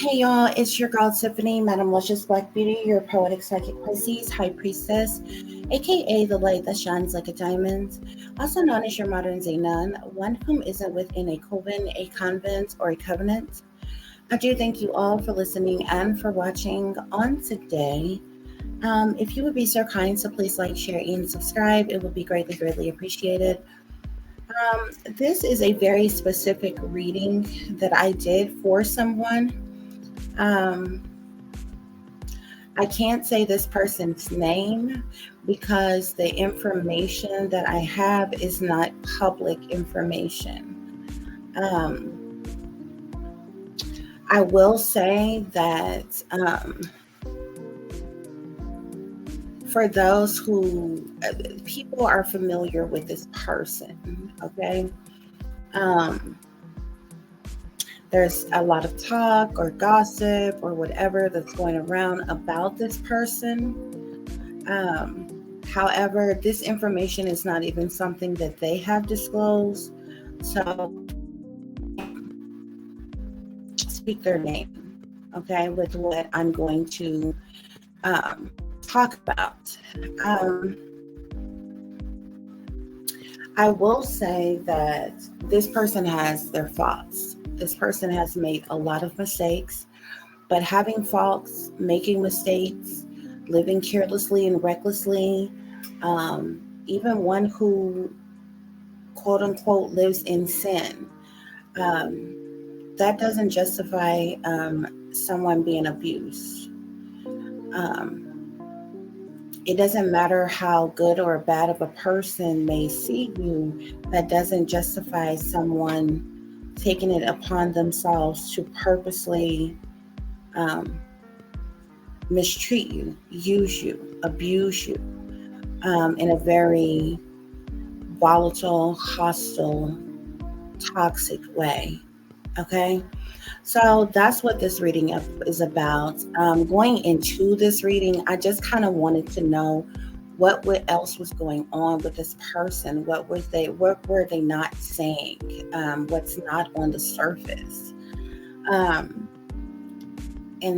Hey y'all, it's your girl Tiffany, Madam Luscious Black Beauty, your poetic psychic Pisces, High Priestess, aka the light that shines like a diamond, also known as your modern day nun, one whom isn't within a coven, a convent, or a covenant. I do thank you all for listening and for watching on today. If you would be so kind, so please like, share, and subscribe. It would be greatly, greatly appreciated. This is a very specific reading that I did for someone. I can't say this person's name because the information that I have is not public information. I will say that for those who people are familiar with this person, okay? There's a lot of talk or gossip or whatever that's going around about this person. However, this information is not even something that they have disclosed. So speak their name, okay, with what I'm going to talk about. I will say that this person has their faults. This person has made a lot of mistakes, but having faults, making mistakes, living carelessly and recklessly, even one who quote unquote lives in sin, that doesn't justify someone being abused. It doesn't matter how good or bad of a person may see you, that doesn't justify someone taking it upon themselves to purposely mistreat you, use you, abuse you in a very volatile, hostile, toxic way. Okay? So that's what this reading is about. Going into this reading, I just kind of wanted to know what else was going on with this person. What were they not saying? What's not on the surface? And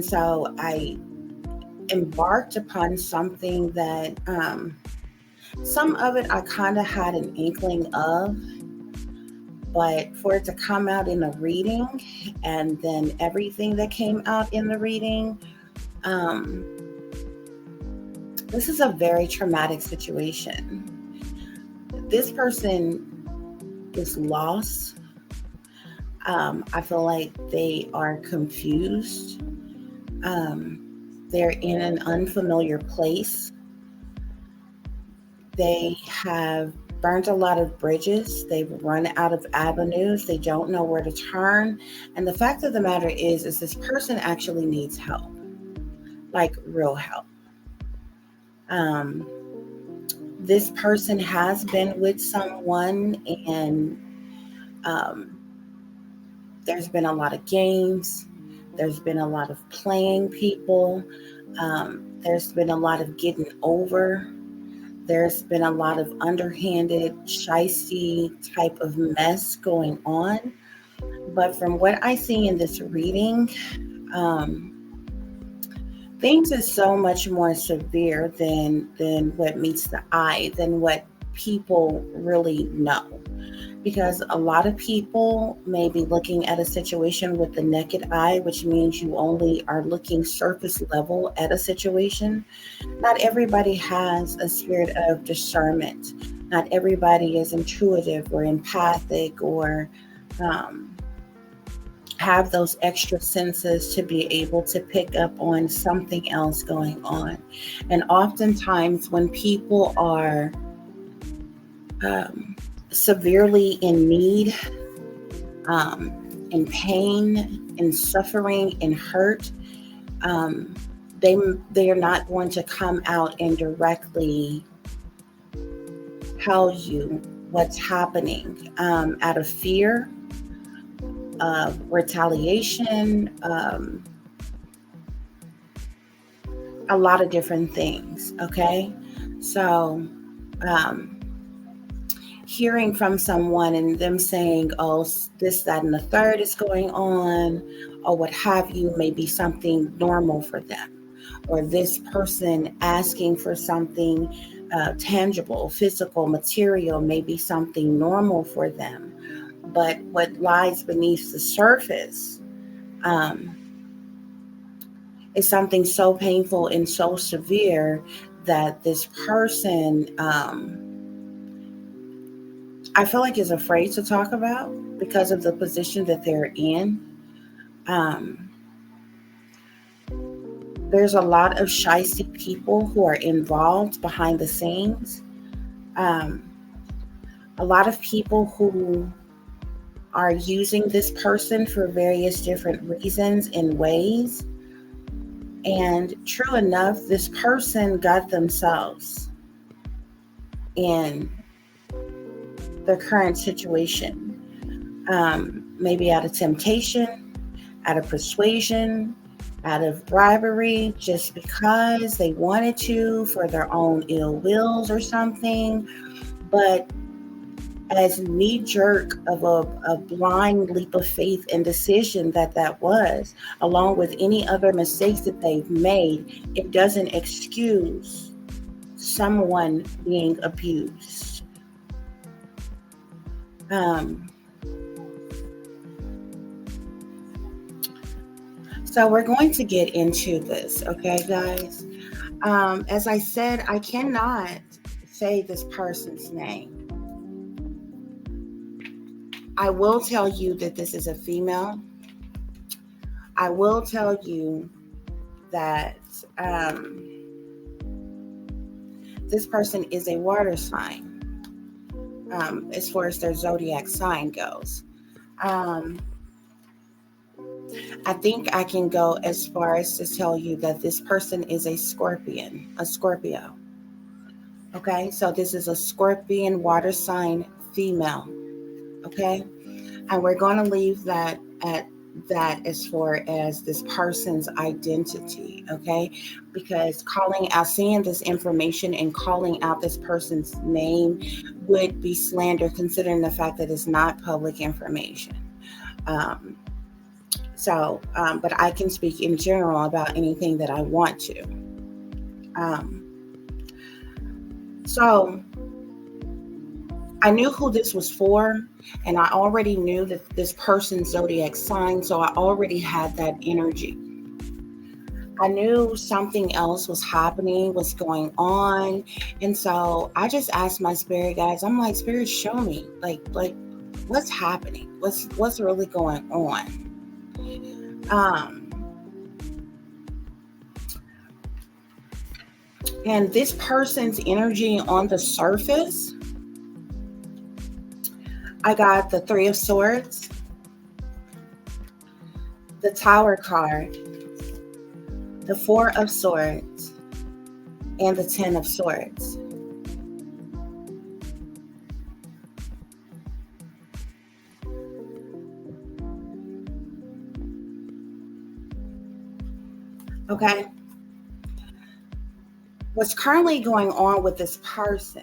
so I embarked upon something that some of it I kind of had an inkling of, but for it to come out in a reading and then everything that came out in the reading, this is a very traumatic situation. This person is lost. I feel like they are confused. They're in an unfamiliar place. They have burned a lot of bridges. They've run out of avenues. They don't know where to turn. And the fact of the matter is this person actually needs help, like real help. This person has been with someone, and there's been a lot of games. There's been a lot of playing people. There's been a lot of getting over. There's been a lot of underhanded, shysty type of mess going on. But from what I see in this reading, things are so much more severe than what meets the eye, than what people really know. Because a lot of people may be looking at a situation with the naked eye, which means you only are looking surface level at a situation. Not everybody has a spirit of discernment. Not everybody is intuitive or empathic or have those extra senses to be able to pick up on something else going on. And oftentimes when people are severely in need, in pain, in suffering, in hurt, they are not going to come out and directly tell you what's happening out of fear of retaliation, a lot of different things. Okay, so hearing from someone and them saying, oh, this, that, and the third is going on, or what have you, may be something normal for them. Or this person asking for something tangible, physical, material, may be something normal for them. But what lies beneath the surface is something so painful and so severe that this person, I feel like, is afraid to talk about because of the position that they're in. There's a lot of shysty people who are involved behind the scenes. A lot of people who are using this person for various different reasons and ways. And true enough, this person got themselves in their current situation. Maybe out of temptation, out of persuasion, out of bribery, just because they wanted to for their own ill wills or something. But as knee-jerk of a blind leap of faith and decision that was, along with any other mistakes that they've made, it doesn't excuse someone being abused. So we're going to get into this, okay, guys? As I said, I cannot say this person's name. I will tell you that this is a female. I will tell you that this person is a water sign, as far as their zodiac sign goes. I think I can go as far as to tell you that this person is a Scorpio. Okay, so this is a Scorpion water sign female. Okay, and we're going to leave that at that as far as this person's identity. Okay, because seeing this information and calling out this person's name would be slander, considering the fact that it's not public information. But I can speak in general about anything that I want to. So I knew who this was for, and I already knew that this person's zodiac sign, so I already had that energy. I knew something else was happening, was going on, and so I just asked my spirit guides. I'm like, Spirit, show me, like what's happening? What's really going on? And this person's energy on the surface, I got the Three of Swords, the Tower card, the Four of Swords, and the Ten of Swords. Okay. What's currently going on with this person?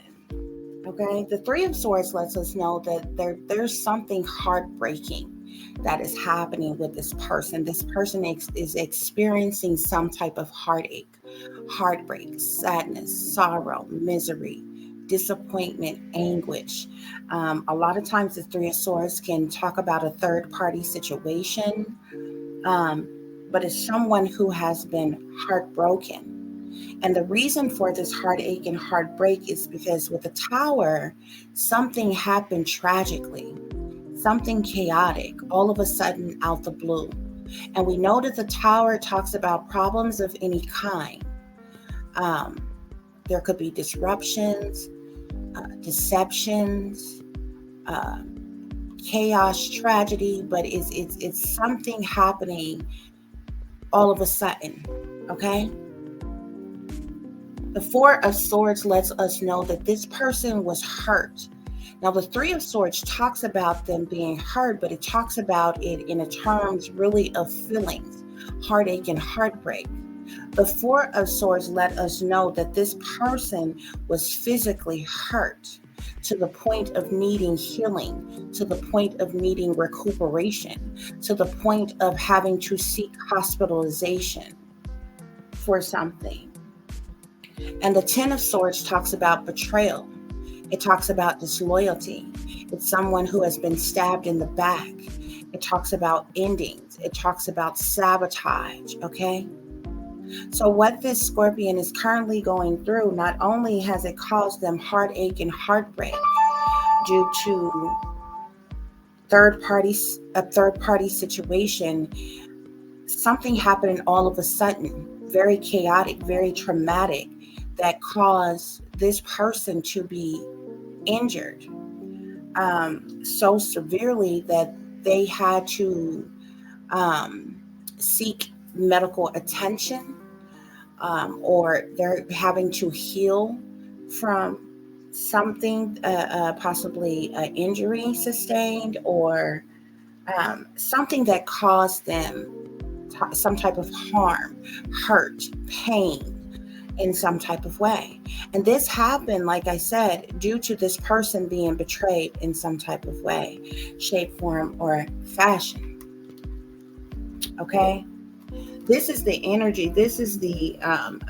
Okay, the Three of Swords lets us know that there's something heartbreaking that is happening with this person. This person is experiencing some type of heartache, heartbreak, sadness, sorrow, misery, disappointment, anguish. A lot of times the Three of Swords can talk about a third-party situation, but it's someone who has been heartbroken. And the reason for this heartache and heartbreak is because with the Tower, something happened tragically, something chaotic, all of a sudden out the blue. And we know that the Tower talks about problems of any kind. There could be disruptions, deceptions, chaos, tragedy, but it's something happening all of a sudden, okay? The Four of Swords lets us know that this person was hurt. Now, the Three of Swords talks about them being hurt, but it talks about it in terms really of feelings, heartache and heartbreak. The Four of Swords let us know that this person was physically hurt. to the point of needing healing, to the point of needing recuperation, to the point of having to seek hospitalization for something. And the Ten of Swords talks about betrayal. It talks about disloyalty. It's someone who has been stabbed in the back. It talks about endings. It talks about sabotage, okay? So what this Scorpion is currently going through, not only has it caused them heartache and heartbreak due to a third party situation, something happening all of a sudden, very chaotic, very traumatic, that caused this person to be injured so severely that they had to seek medical attention, or they're having to heal from something, possibly an injury sustained, or something that caused them some type of harm, hurt, pain in some type of way. And this happened, like I said, due to this person being betrayed in some type of way, shape, form, or fashion. Okay? This is the energy. This is the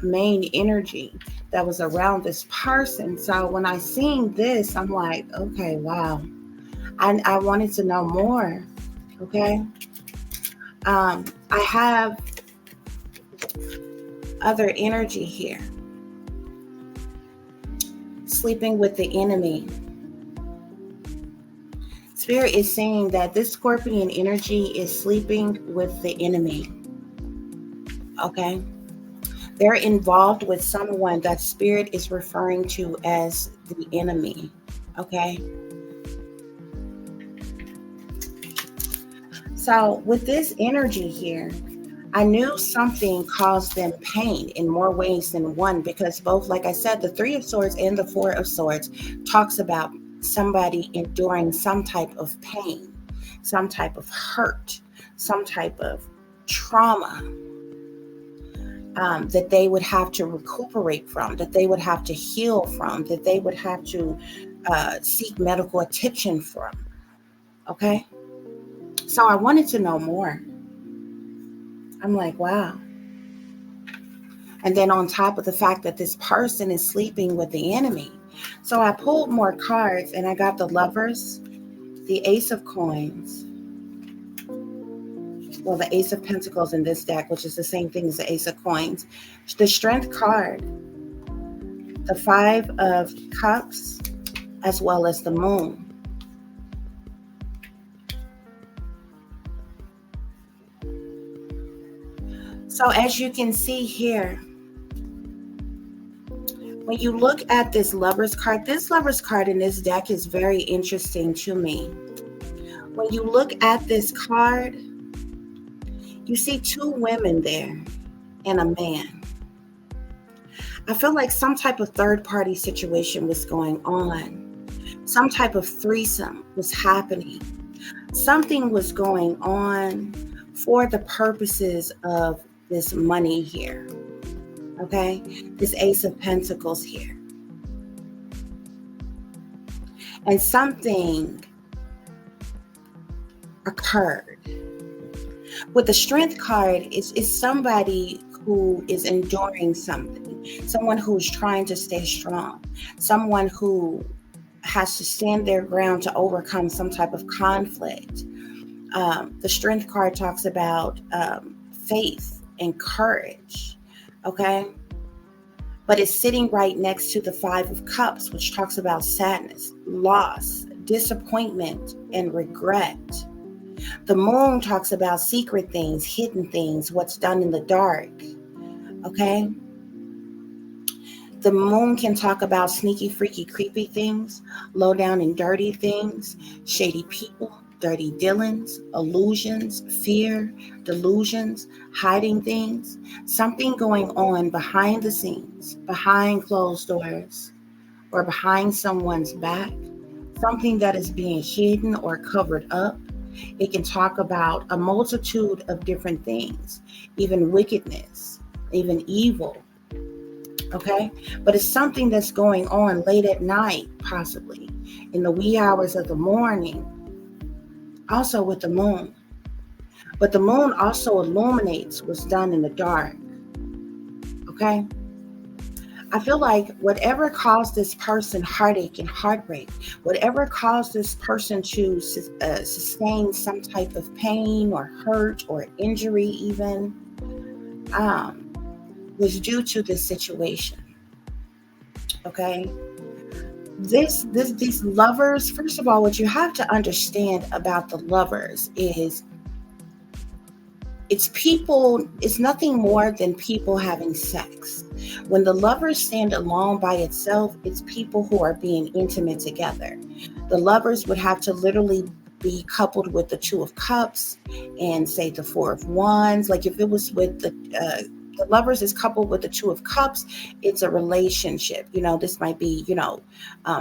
main energy that was around this person. So when I seen this, I'm like, okay, wow. I wanted to know more. Okay? I have other energy here. Sleeping with the enemy. Spirit is saying that this Scorpion energy is sleeping with the enemy. Okay? They're involved with someone that Spirit is referring to as the enemy. Okay? So with this energy here, I knew something caused them pain in more ways than one, because both, like I said, the Three of Swords and the Four of Swords talks about somebody enduring some type of pain, some type of hurt, some type of trauma that they would have to recuperate from, that they would have to heal from, that they would have to seek medical attention from. Okay? So I wanted to know more. I'm like, wow. And then on top of the fact that this person is sleeping with the enemy. So I pulled more cards and I got the Lovers, the Ace of Coins, well, the Ace of Pentacles in this deck, which is the same thing as the Ace of Coins, the Strength card, the Five of Cups, as well as the Moon. So as you can see here, when you look at this Lovers card in this deck is very interesting to me. When you look at this card, you see two women there and a man. I feel like some type of third party situation was going on. Some type of threesome was happening. Something was going on for the purposes of this money here. Okay? This Ace of Pentacles here. And something occurred. With the Strength card, it's somebody who is enduring something. Someone who's trying to stay strong. Someone who has to stand their ground to overcome some type of conflict. The Strength card talks about faith and courage, okay? But it's sitting right next to the Five of Cups, which talks about sadness, loss, disappointment, and regret. The Moon talks about secret things, hidden things, what's done in the dark, okay? The Moon can talk about sneaky, freaky, creepy things, low down and dirty things, shady people, dirty dealings, illusions, fear, delusions, hiding things, something going on behind the scenes, behind closed doors, or behind someone's back, something that is being hidden or covered up. It can talk about a multitude of different things, even wickedness, even evil. Okay, but it's something that's going on late at night, possibly in the wee hours of the morning, also with the moon. But the moon also illuminates what's done in the dark. Okay, I feel like whatever caused this person heartache and heartbreak, whatever caused this person to sustain some type of pain or hurt or injury, even, um, was due to this situation. Okay, these lovers. First of all, what you have to understand about the lovers is it's nothing more than people having sex. When the lovers stand alone by itself, it's people who are being intimate together. The lovers would have to literally be coupled with the Two of Cups and say the Four of Wands. Like if it was with the lovers is coupled with the Two of Cups, it's a relationship. This might be,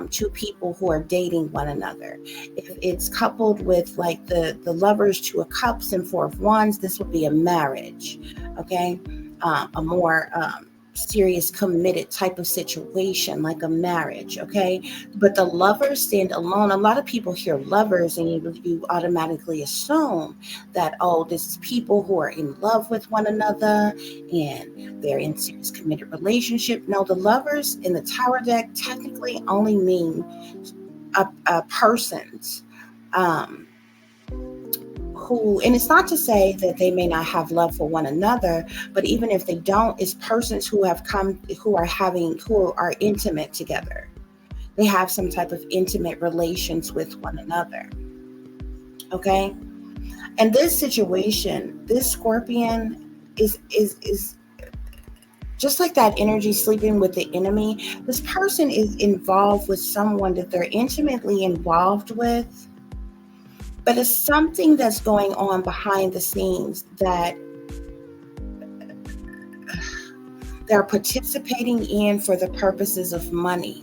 two people who are dating one another. If it's coupled with like the lovers, Two of Cups and Four of Wands, this would be a marriage. Okay, a more serious, committed type of situation, like a marriage. Okay, but the lovers stand alone. A lot of people hear lovers and you automatically assume that, oh, this is people who are in love with one another and they're in serious committed relationship. No, the lovers in the Tower deck technically only mean a person's who, and it's not to say that they may not have love for one another, but even if they don't, it's persons who are intimate together. They have some type of intimate relations with one another. Okay, and this situation, this Scorpion is just like that energy sleeping with the enemy. This person is involved with someone that they're intimately involved with, but it's something that's going on behind the scenes that they're participating in for the purposes of money.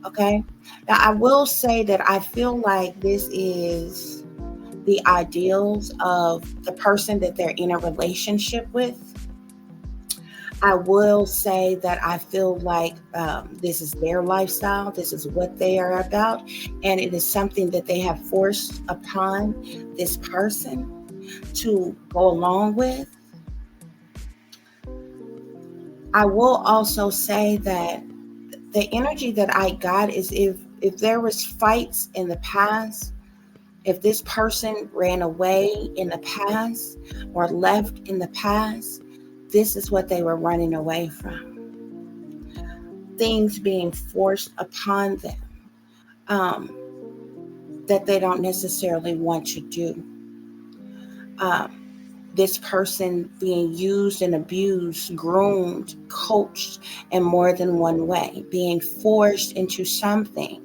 Okay, now I will say that I feel like this is the ideals of the person that they're in a relationship with. I will say that I feel like this is their lifestyle. This is what they are about. And it is something that they have forced upon this person to go along with. I will also say that the energy that I got is if there was fights in the past, if this person ran away in the past or left in the past, this is what they were running away from. Things being forced upon them that they don't necessarily want to do. This person being used and abused, groomed, coached in more than one way, being forced into something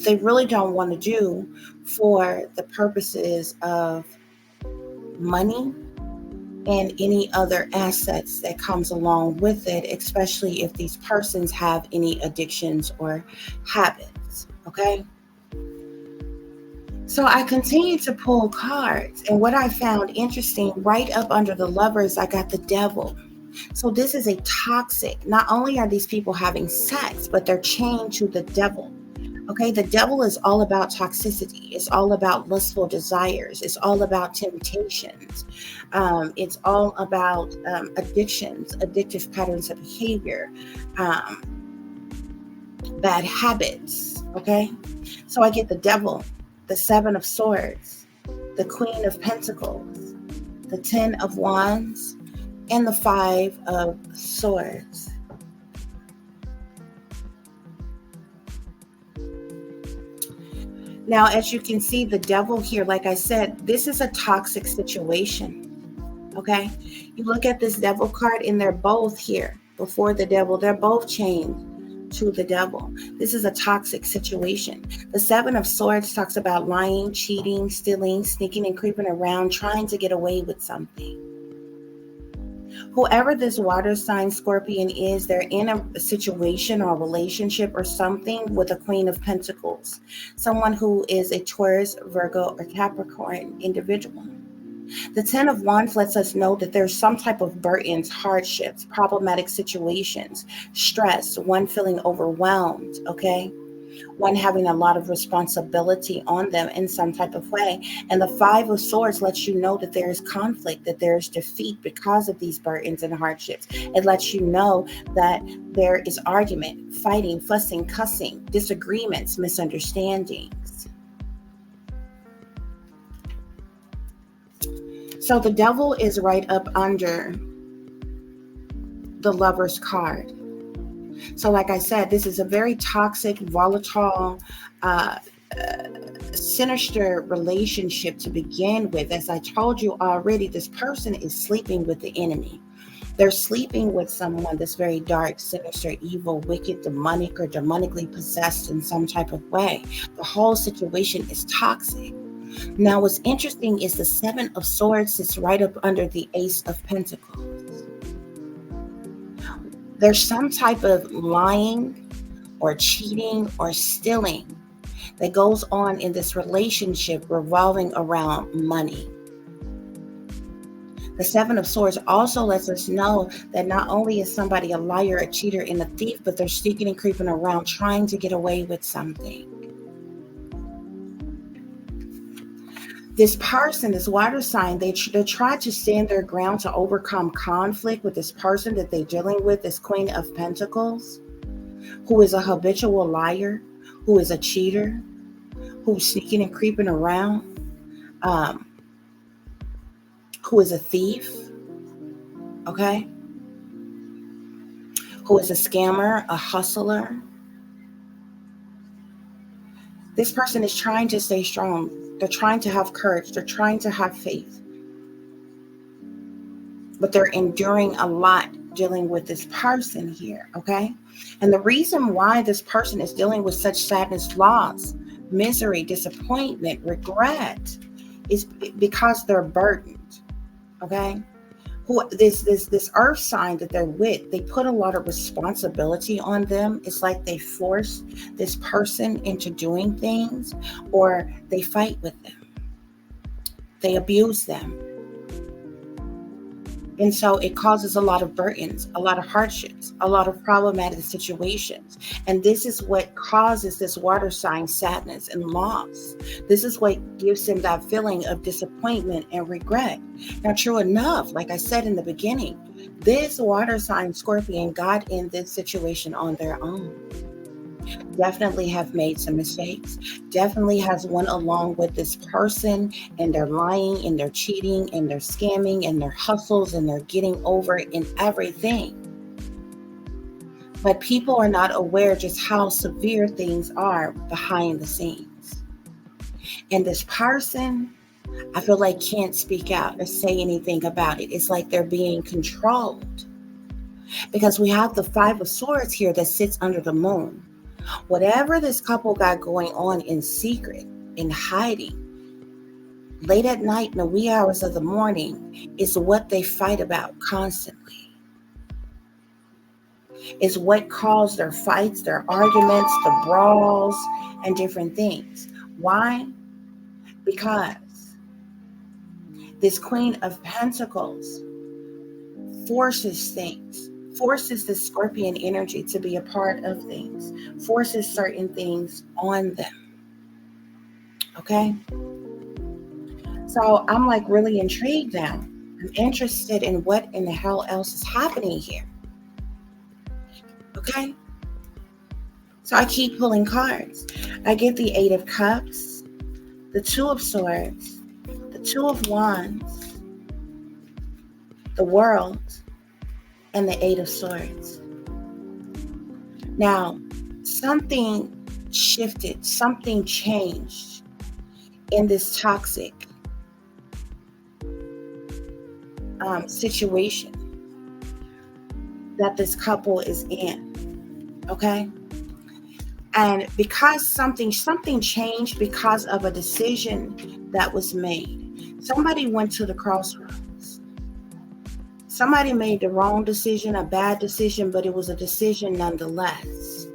they really don't want to do for the purposes of money and any other assets that comes along with it, especially if these persons have any addictions or habits. Okay, so I continue to pull cards, and what I found interesting, right up under the lovers, I got the devil. So this is a toxic, not only are these people having sex, but they're chained to the devil. Okay, the devil is all about toxicity. It's all about lustful desires. It's all about temptations. It's all about addictions, addictive patterns of behavior, bad habits. Okay, so I get the devil, the Seven of Swords, the Queen of Pentacles, the Ten of Wands, and the Five of Swords. Now, as you can see, the devil here, like I said, this is a toxic situation. Okay, you look at this devil card and they're both here before the devil. They're both chained to the devil. This is a toxic situation. The Seven of Swords talks about lying, cheating, stealing, sneaking and creeping around, trying to get away with something. Whoever this water sign Scorpion is, they're in a situation or a relationship or something with a Queen of Pentacles, someone who is a Taurus, Virgo, or Capricorn individual. The Ten of Wands lets us know that there's some type of burdens, hardships, problematic situations, stress, one feeling overwhelmed, okay? One having a lot of responsibility on them in some type of way. And the Five of Swords lets you know that there is conflict, that there is defeat because of these burdens and hardships. It lets you know that there is argument, fighting, fussing, cussing, disagreements, misunderstandings. So the Devil is right up under the Lover's card. So like I said, this is a very toxic, volatile, sinister relationship to begin with. As I told you already, this person is sleeping with the enemy. They're sleeping with someone that's very dark, sinister, evil, wicked, demonic, or demonically possessed in some type of way. The whole situation is toxic. Now, what's interesting is the Seven of Swords is right up under the Ace of Pentacles. There's some type of lying or cheating or stealing that goes on in this relationship revolving around money. The Seven of Swords also lets us know that not only is somebody a liar, a cheater, and a thief, but they're sneaking and creeping around trying to get away with something. This person, this water sign, they try to stand their ground to overcome conflict with this person that they're dealing with, this Queen of Pentacles, who is a habitual liar, who is a cheater, who's sneaking and creeping around, who is a thief, okay? Who is a scammer, a hustler. This person is trying to stay strong. They're trying to have courage. They're trying to have faith. But they're enduring a lot dealing with this person here, okay? And the reason why this person is dealing with such sadness, loss, misery, disappointment, regret is because they're burdened, okay? This earth sign that they're with, they put a lot of responsibility on them. It's like they force this person into doing things, or they fight with them. They abuse them. And so it causes a lot of burdens, a lot of hardships, a lot of problematic situations. And this is what causes this water sign sadness and loss. This is what gives them that feeling of disappointment and regret. Now, true enough, like I said in the beginning, this water sign Scorpion got in this situation on their own. Definitely have made some mistakes, definitely has went along with this person and they're lying and they're cheating and they're scamming and their hustles and they're getting over in everything. But people are not aware just how severe things are behind the scenes. And this person, I feel like can't speak out or say anything about it. It's like they're being controlled. Because we have the Five of Swords here that sits under the moon. Whatever this couple got going on in secret, in hiding, late at night in the wee hours of the morning, is what they fight about constantly. It's what caused their fights, their arguments, the brawls, and different things. Why? Because this Queen of Pentacles forces things, forces the Scorpion energy to be a part of things, forces certain things on them. Okay? So I'm like really intrigued now. I'm interested in what in the hell else is happening here. Okay? So I keep pulling cards. I get the Eight of Cups, the Two of Swords, the Two of Wands, the World, and the Eight of Swords. Now, something shifted, something changed in this toxic situation that this couple is in, okay? And because something changed because of a decision that was made. Somebody went to the crossroads. Somebody made the wrong decision, a bad decision, but it was a decision nonetheless.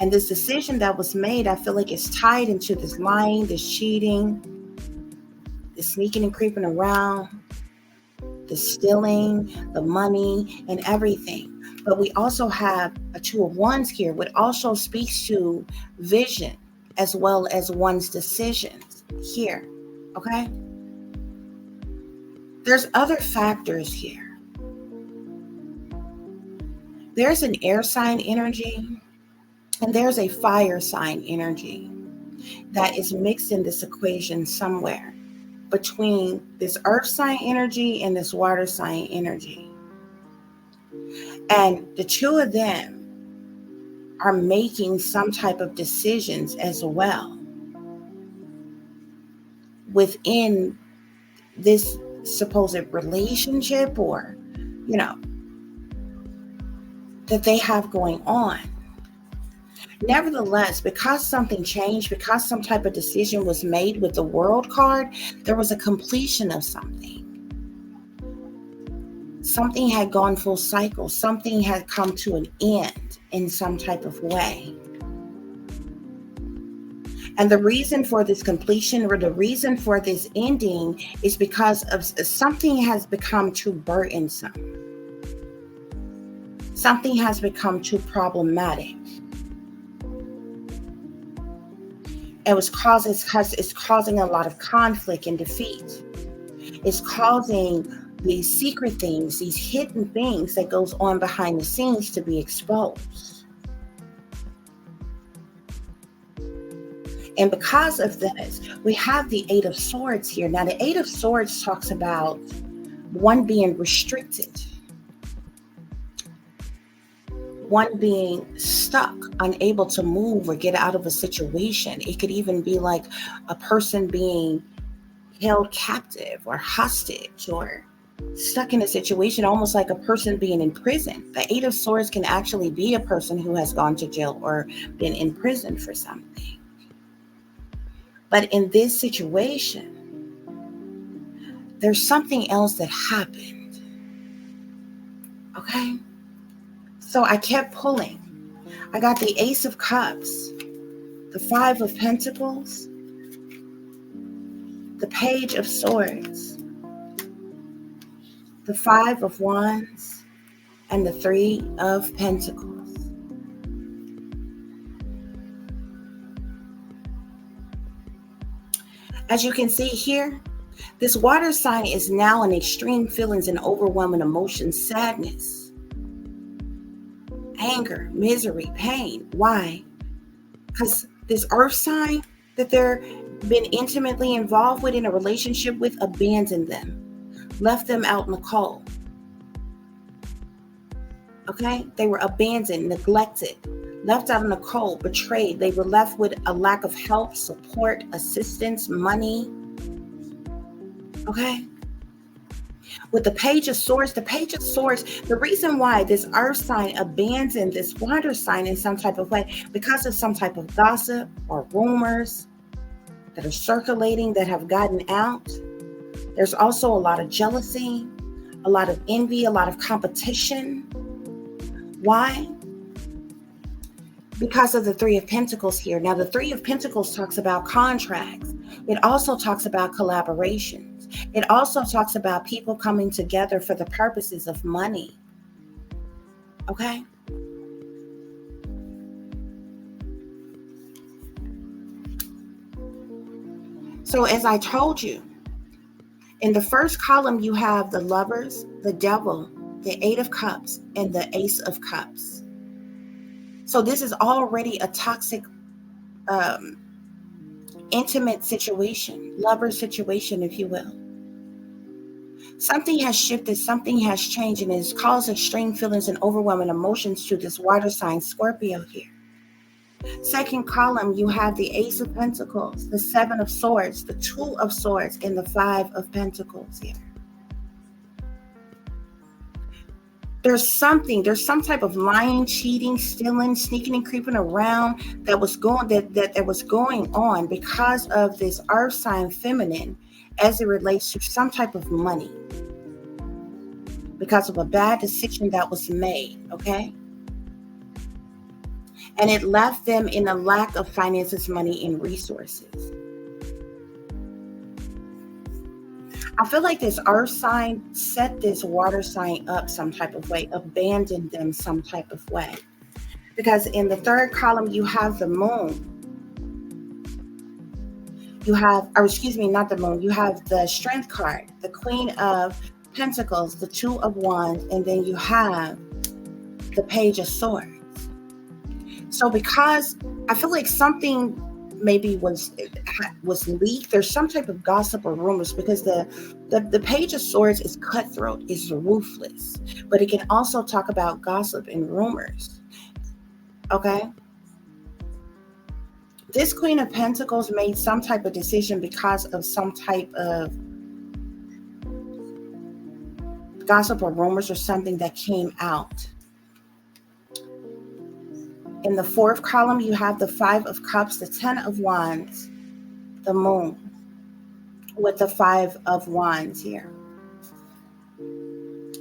And this decision that was made, I feel like it's tied into this lying, this cheating, the sneaking and creeping around, the stealing, the money, and everything. But we also have a Two of Wands here, which also speaks to vision as well as one's decisions here. Okay? There's other factors here. There's an air sign energy and there's a fire sign energy that is mixed in this equation somewhere between this earth sign energy and this water sign energy. And the two of them are making some type of decisions as well within this supposed relationship, or, that they have going on. Nevertheless, because something changed, because some type of decision was made with the World card, there was a completion of something. Something had gone full cycle. Something had come to an end in some type of way. And the reason for this completion, or the reason for this ending, is because of something has become too burdensome. Something has become too problematic. It's causing a lot of conflict and defeat. It's causing these secret things, these hidden things that goes on behind the scenes to be exposed. And because of this, we have the Eight of Swords here. Now, the Eight of Swords talks about one being restricted, one being stuck, unable to move or get out of a situation. It could even be like a person being held captive or hostage or stuck in a situation, almost like a person being in prison. The Eight of Swords can actually be a person who has gone to jail or been in prison for something. But in this situation, there's something else that happened. Okay? So I kept pulling. I got the Ace of Cups, the Five of Pentacles, the Page of Swords, the Five of Wands, and the Three of Pentacles. As you can see here, this water sign is now in extreme feelings and overwhelming emotions, sadness, anger, misery, pain. Why? Because this earth sign that they're been intimately involved with, in a relationship with, abandoned them, left them out in the cold. Okay? They were abandoned, neglected, left out in the cold, betrayed. They were left with a lack of help, support, assistance, money. Okay? With the Page of Swords, the reason why this earth sign abandoned this water sign in some type of way, because of some type of gossip or rumors that are circulating that have gotten out. There's also a lot of jealousy, a lot of envy, a lot of competition. Why? Because of the Three of Pentacles here. Now, the Three of Pentacles talks about contracts. It also talks about collaborations. It also talks about people coming together for the purposes of money. Okay? So as I told you, in the first column, you have the Lovers, the Devil, the Eight of Cups, and the Ace of Cups. So this is already a toxic, intimate situation, lover situation, if you will. Something has shifted, something has changed, and it has caused extreme feelings and overwhelming emotions to this water sign Scorpio here. Second column, you have the Ace of Pentacles, the Seven of Swords, the Two of Swords, and the Five of Pentacles here. There's some type of lying, cheating, stealing, sneaking and creeping around that was going on because of this earth sign feminine as it relates to some type of money. Because of a bad decision that was made, okay? And it left them in a lack of finances, money, and resources. I feel like this earth sign set this water sign up some type of way, abandoned them some type of way. Because in the third column, you have the moon. You have, or excuse me, not the moon. You have the strength card, the Queen of Pentacles, the Two of Wands, and then you have the Page of Swords. So because I feel like something maybe was leaked, there's some type of gossip or rumors, because the Page of Swords is cutthroat, is ruthless, but it can also talk about gossip and rumors. Okay, this Queen of Pentacles made some type of decision because of some type of gossip or rumors or something that came out. In the fourth column, you have the Five of Cups, the Ten of Wands, the Moon, with the Five of Wands here.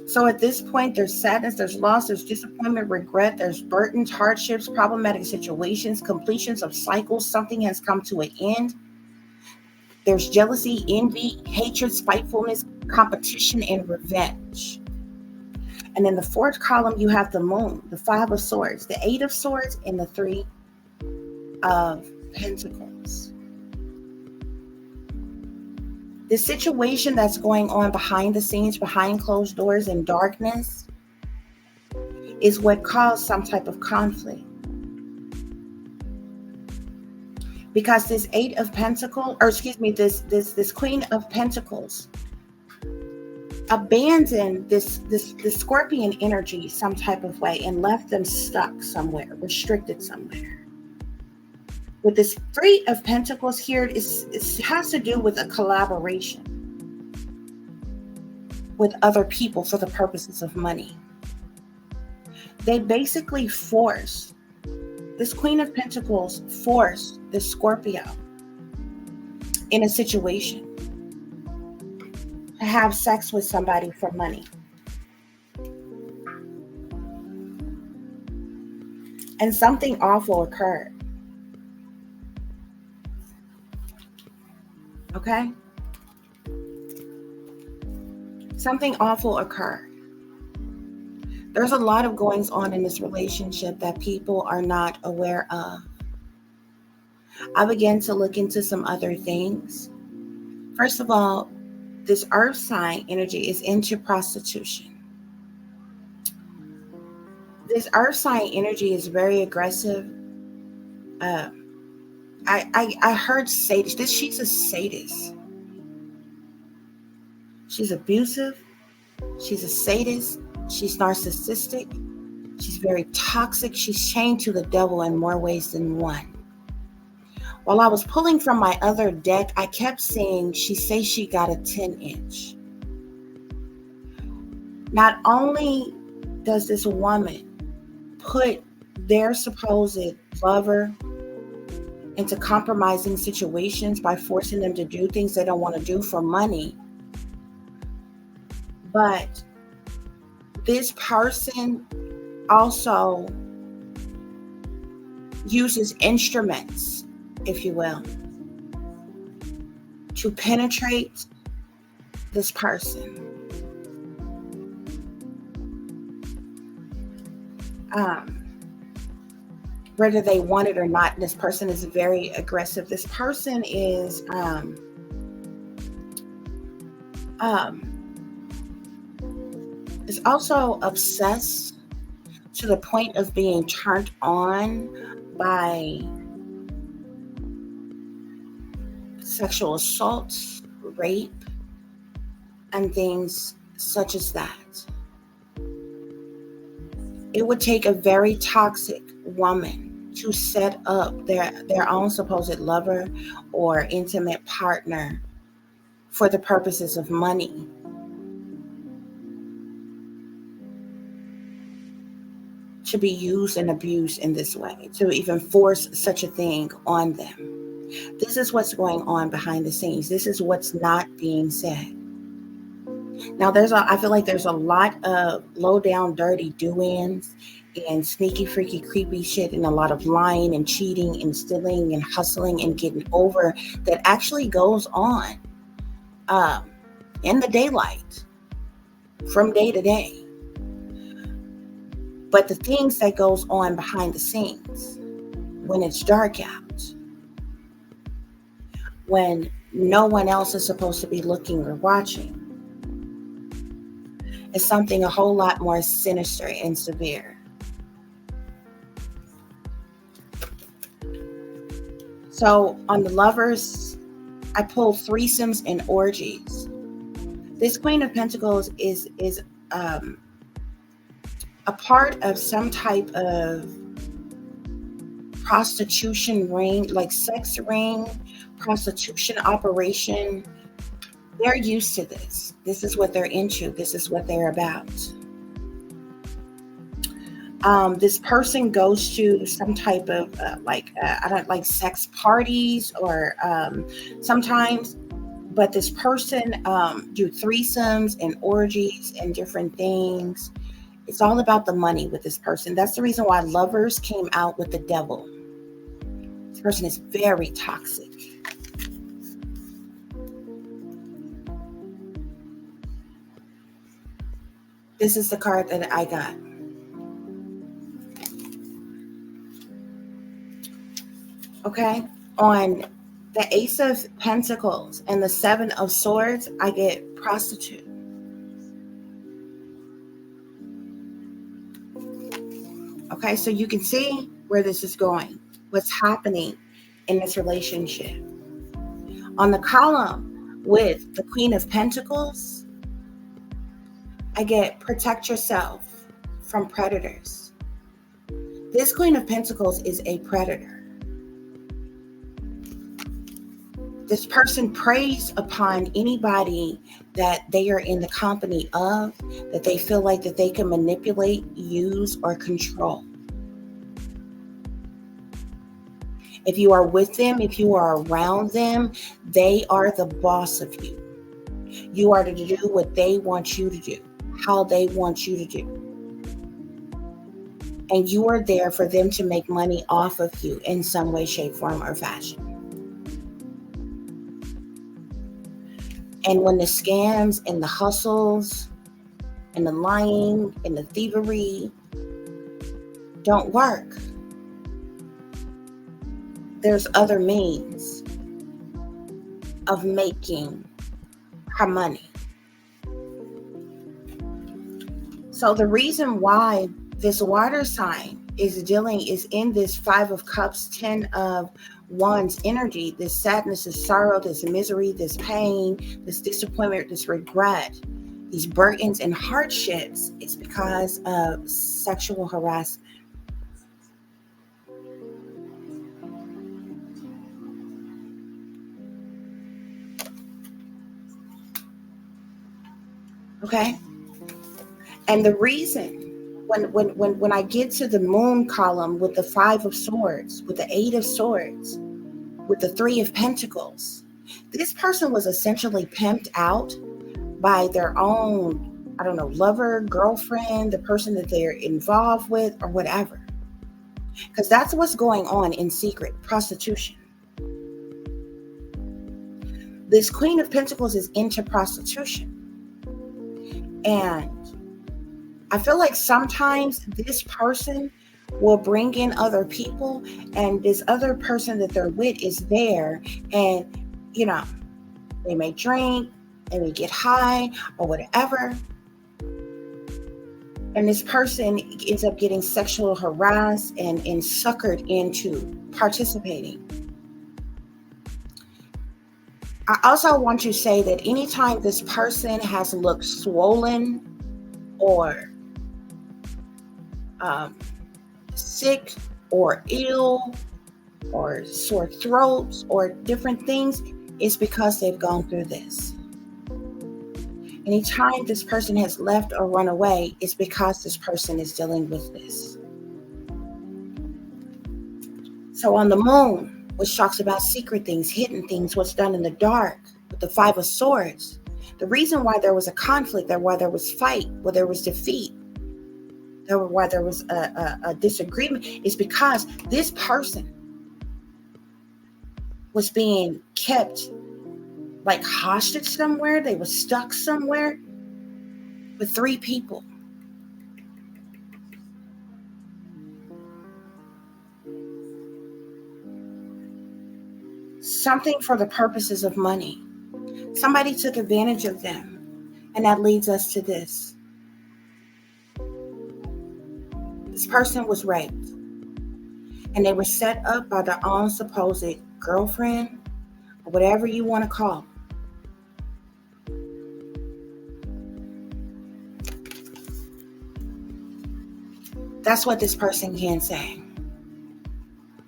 So at this point, there's sadness, there's loss, there's disappointment, regret, there's burdens, hardships, problematic situations, completions of cycles. Something has come to an end. There's jealousy, envy, hatred, spitefulness, competition, and revenge. And in the fourth column, you have the Moon, the Five of Swords, the Eight of Swords, and the Three of Pentacles. The situation that's going on behind the scenes, behind closed doors in darkness, is what caused some type of conflict. Because this Eight of Pentacles, or excuse me, this Queen of Pentacles abandoned this Scorpion energy some type of way and left them stuck somewhere, restricted somewhere. With this Three of Pentacles here, it has to do with a collaboration with other people for the purposes of money. They basically forced, this Queen of Pentacles forced the Scorpio in a situation to have sex with somebody for money. And something awful occurred. Okay? Something awful occurred. There's a lot of goings on in this relationship that people are not aware of. I began to look into some other things. First of all, this earth sign energy is into prostitution. This earth sign energy is very aggressive. I heard sadist. She's a sadist. She's abusive. She's a sadist. She's narcissistic. She's very toxic. She's chained to the devil in more ways than one. While I was pulling from my other deck, I kept saying she says she got a 10-inch. Not only does this woman put their supposed lover into compromising situations by forcing them to do things they don't want to do for money, but this person also uses instruments, if you will, to penetrate this person. Whether they want it or not, this person is very aggressive. This person is also obsessed to the point of being turned on by sexual assaults, rape, and things such as that. It would take a very toxic woman to set up their own supposed lover or intimate partner for the purposes of money. To be used and abused in this way, to even force such a thing on them. This is what's going on behind the scenes. This is what's not being said. Now, I feel like there's a lot of low down, dirty do-ins and sneaky, freaky, creepy shit, and a lot of lying and cheating and stealing and hustling and getting over that actually goes on in the daylight from day to day. But the things that goes on behind the scenes, when it's dark out, when no one else is supposed to be looking or watching, is something a whole lot more sinister and severe. So on the Lovers, I pulled threesomes and orgies. This Queen of Pentacles is a part of some type of prostitution ring, like sex ring, prostitution operation. They're used to this. This is what they're into. This is what they're about. This person goes to some type of I don't like sex parties or sometimes, but this person do threesomes and orgies and different things. It's all about the money with this person. That's the reason why Lovers came out with the Devil. This person is very toxic. This is the card that I got. Okay, on the Ace of Pentacles and the Seven of Swords, I get prostitute. Okay, so you can see where this is going, what's happening in this relationship. On the column with the Queen of Pentacles, I get protect yourself from predators. This Queen of Pentacles is a predator. This person preys upon anybody that they are in the company of, that they feel like that they can manipulate, use, or control. If you are with them, if you are around them, they are the boss of you. You are to do what they want you to do, how they want you to do. And you are there for them to make money off of you in some way, shape, form, or fashion. And when the scams and the hustles and the lying and the thievery don't work, there's other means of making her money. So the reason why this water sign is in this Five of Cups, 10 of Wands energy, this sadness, this sorrow, this misery, this pain, this disappointment, this regret, these burdens and hardships, is because of sexual harassment. Okay? And the reason when I get to the Moon column with the Five of Swords, with the Eight of Swords, with the Three of Pentacles, this person was essentially pimped out by their own, I don't know, lover, girlfriend, the person that they're involved with, or whatever. Because that's what's going on in secret, prostitution. This Queen of Pentacles is into prostitution. And I feel like sometimes this person will bring in other people, and this other person that they're with is there, and they may drink, they may get high or whatever, and this person ends up getting sexual harassed and suckered into participating. I also want to say that anytime this person has looked swollen or sick or ill or sore throats or different things, it's because they've gone through this. Anytime this person has left or run away, it's because this person is dealing with this. So on the Moon, which talks about secret things, hidden things, what's done in the dark, with the Five of Swords, the reason why there was a conflict, why there was fight, why there was defeat, why there was a disagreement, is because this person was being kept like hostage somewhere. They were stuck somewhere with 3 people. Something for the purposes of money. Somebody took advantage of them. And that leads us to this. This person was raped. And they were set up by their own supposed girlfriend, or whatever you want to call them. That's what this person can say.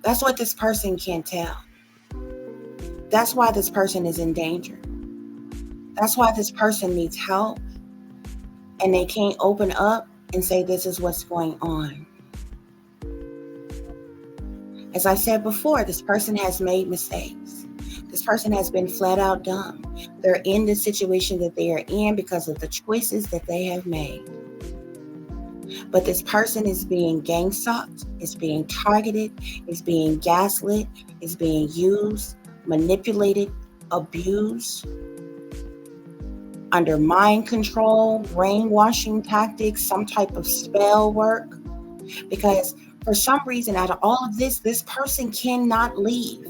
That's what this person can tell. That's why this person is in danger. That's why this person needs help. And they can't open up and say, this is what's going on. As I said before, this person has made mistakes. This person has been flat out dumb. They're in the situation that they are in because of the choices that they have made. But this person is being gang-stalked, is being targeted, is being gaslit, is being used, manipulated, abused, under mind control, brainwashing tactics, some type of spell work. Because for some reason, out of all of this, this person cannot leave.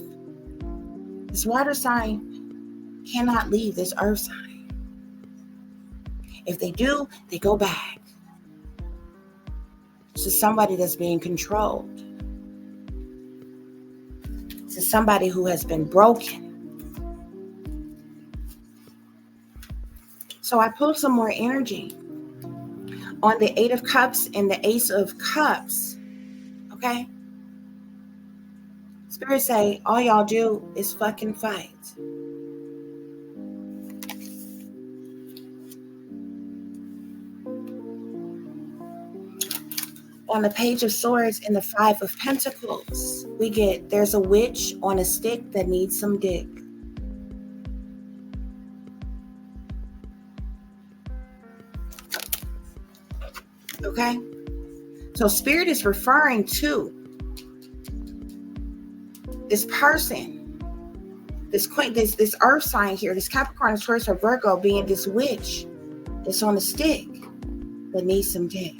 This water sign cannot leave this earth sign. If they do, they go back to somebody that's being controlled, to somebody who has been broken. So I pulled some more energy on the 8 of Cups and the Ace of Cups. Okay? Spirit say, all y'all do is fucking fight. On the Page of Swords and the 5 of Pentacles, we get, there's a witch on a stick that needs some dick. Okay? So Spirit is referring to this person, this queen, this earth sign here, this Capricorn, Taurus, or Virgo, being this witch that's on a stick that needs some dick.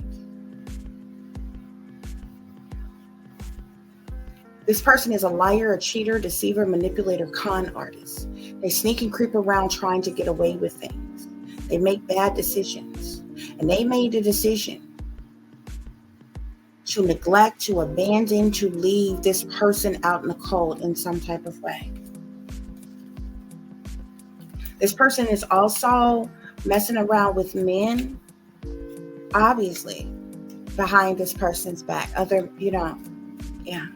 This person is a liar, a cheater, deceiver, manipulator, con artist. They sneak and creep around trying to get away with things. They make bad decisions. And they made a decision to neglect, to abandon, to leave this person out in the cold in some type of way. This person is also messing around with men, obviously, behind this person's back. Yeah.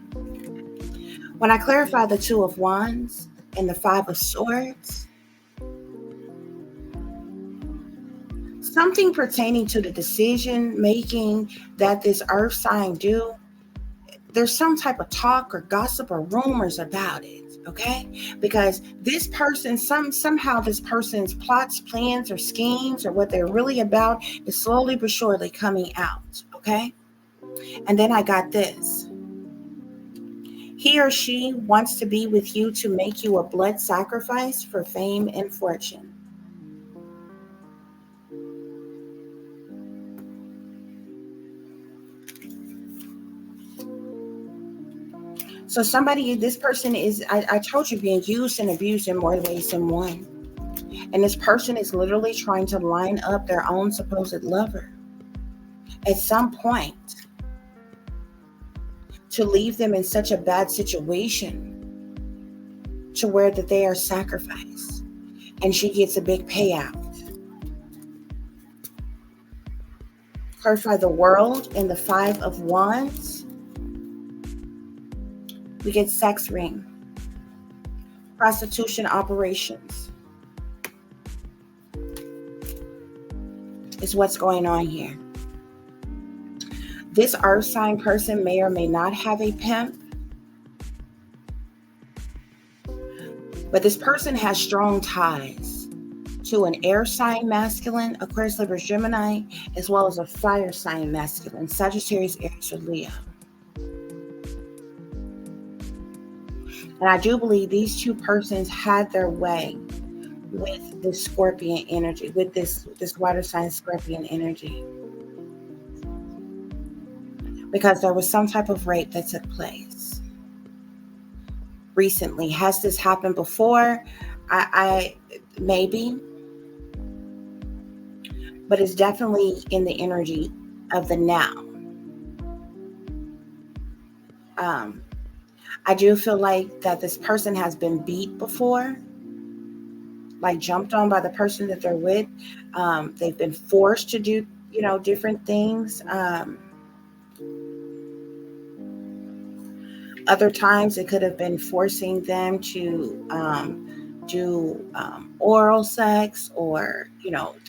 When I clarify the 2 of Wands and the 5 of Swords, something pertaining to the decision making that this earth sign do, there's some type of talk or gossip or rumors about it, okay? Because this person, somehow this person's plots, plans, or schemes, or what they're really about is slowly but surely coming out, okay? And then I got this. He or she wants to be with you to make you a blood sacrifice for fame and fortune. So this person is, I told you, being used and abused in more ways than one. And this person is literally trying to line up their own supposed lover at some point to leave them in such a bad situation to where that they are sacrificed and she gets a big payout. Clarify the World in the 5 of Wands. We get sex ring, prostitution operations is what's going on here. This earth sign person may or may not have a pimp, but this person has strong ties to an air sign masculine, Aquarius, Libra, Gemini, as well as a fire sign masculine, Sagittarius, Aries, or Leo. And I do believe these 2 persons had their way with this Scorpion energy, with this water sign Scorpion energy. Because there was some type of rape that took place recently. Has this happened before? I maybe, but it's definitely in the energy of the now. I do feel like that this person has been beat before, like jumped on by the person that they're with. They've been forced to do, different things. Other times it could have been forcing them to do oral sex, or,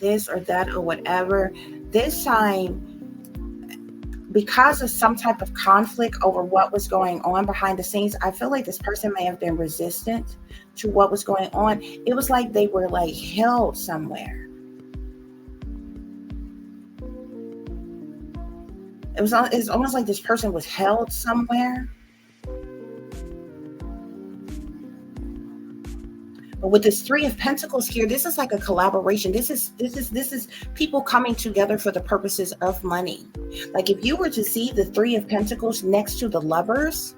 this or that or whatever. This time, because of some type of conflict over what was going on behind the scenes, I feel like this person may have been resistant to what was going on. It was like they were like held somewhere. It's almost like this person was held somewhere. But with this Three of Pentacles here, this is like a collaboration. This is people coming together for the purposes of money. Like if you were to see the Three of Pentacles next to the Lovers,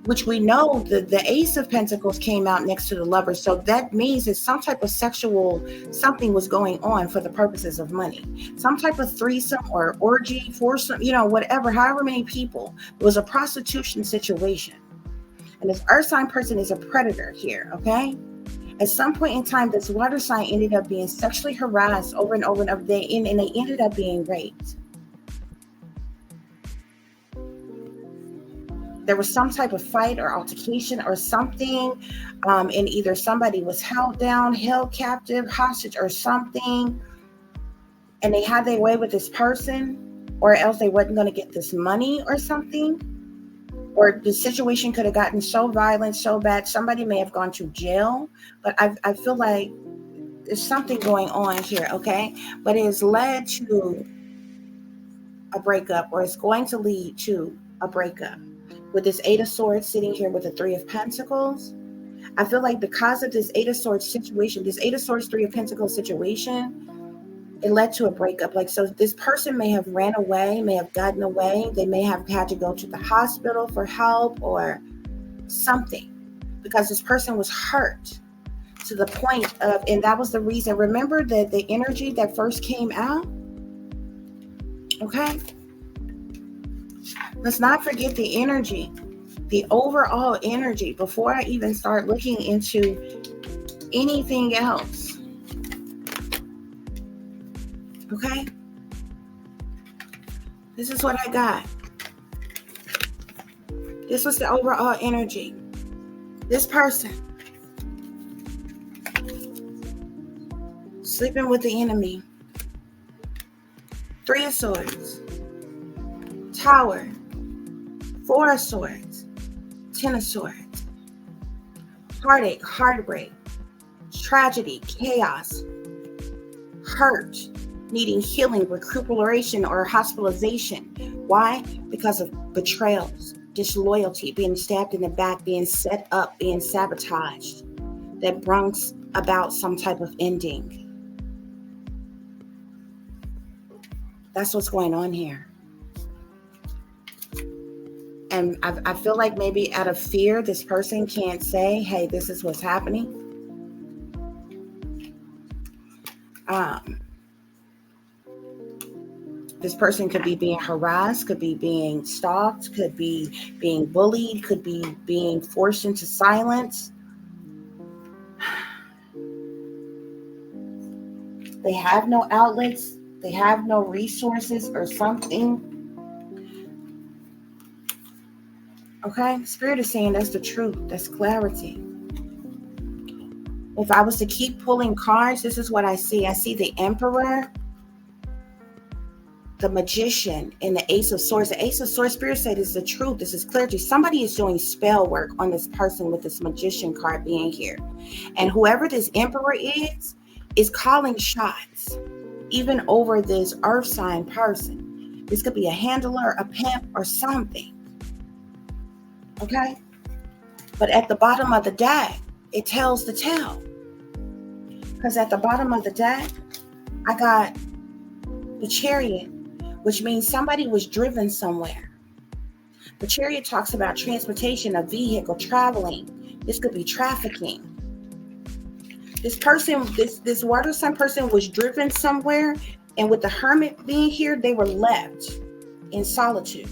which we know the Ace of Pentacles came out next to the Lovers. So that means that some type of sexual something was going on for the purposes of money. Some type of threesome or orgy, foursome, whatever, however many people. It was a prostitution situation. And this earth sign person is a predator here, okay? At some point in time, this water sign ended up being sexually harassed over and over and over again, and they ended up being raped. There was some type of fight or altercation or something, and either somebody was held down, held captive, hostage or something, and they had their way with this person, or else they wasn't going to get this money or something. Or the situation could have gotten so violent, so bad, somebody may have gone to jail. But I feel like there's something going on here, okay? But it has led to a breakup, or it's going to lead to a breakup. With this Eight of Swords sitting here with the Three of Pentacles, I feel like because of this Eight of Swords situation, this Eight of Swords, Three of Pentacles situation, it led to a breakup. Like, so this person may have ran away, may have gotten away. They may have had to go to the hospital for help or something, because this person was hurt to the point of, and that was the reason. Remember that the energy that first came out, okay? Let's not forget the energy, the overall energy, before I even start looking into anything else. Okay, this is what I got. This was the overall energy. This person sleeping with the enemy. Three of Swords, Tower, Four of Swords, Ten of Swords, heartache, heartbreak, tragedy, chaos, hurt, needing healing, recuperation, or hospitalization. Why? Because of betrayals, disloyalty, being stabbed in the back, being set up, being sabotaged, that brings about some type of ending. That's what's going on here. And I feel like maybe out of fear, this person can't say, hey, this is what's happening. This person could be being harassed, could be being stalked, could be being bullied, could be being forced into silence. They have no outlets, they have no resources or something. Okay, Spirit is saying that's the truth, that's clarity. If I was to keep pulling cards, this is what I see. I see the Emperor, the Magician, and the Ace of Swords. The Ace of Swords, Spirit said, is the truth. This is clarity. Somebody is doing spell work on this person with this Magician card being here. And whoever this Emperor is calling shots, even over this earth sign person. This could be a handler, a pimp, or something. Okay? But at the bottom of the deck, it tells the tale. Because at the bottom of the deck, I got the Chariot, which means somebody was driven somewhere. The Chariot talks about transportation, a vehicle, traveling. This could be trafficking. This person, this water sign person was driven somewhere, and with the Hermit being here, they were left in solitude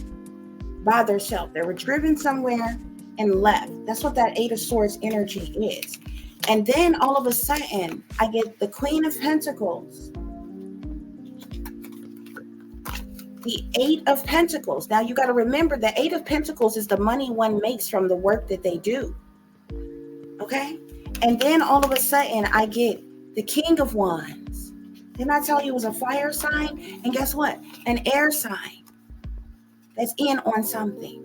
by themselves. They were driven somewhere and left. That's what that Eight of Swords energy is. And then all of a sudden, I get the Queen of Pentacles. The Eight of Pentacles. Now you got to remember the Eight of Pentacles is the money one makes from the work that they do. Okay? And then all of a sudden, I get the King of Wands. Didn't I tell you it was a fire sign? And guess what? An air sign that's in on something.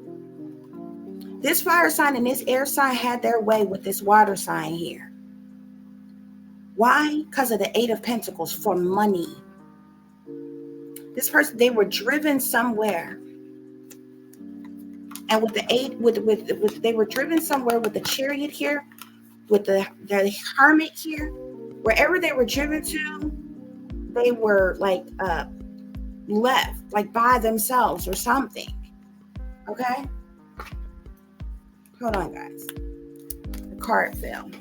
This fire sign and this air sign had their way with this water sign here. Why? Because of the Eight of Pentacles, for money. This person, they were driven somewhere. And with the eight, they were driven somewhere with the Chariot here, with the Hermit here. Wherever they were driven to, they were like left, like by themselves or something. Okay? Hold on, guys. The card fell.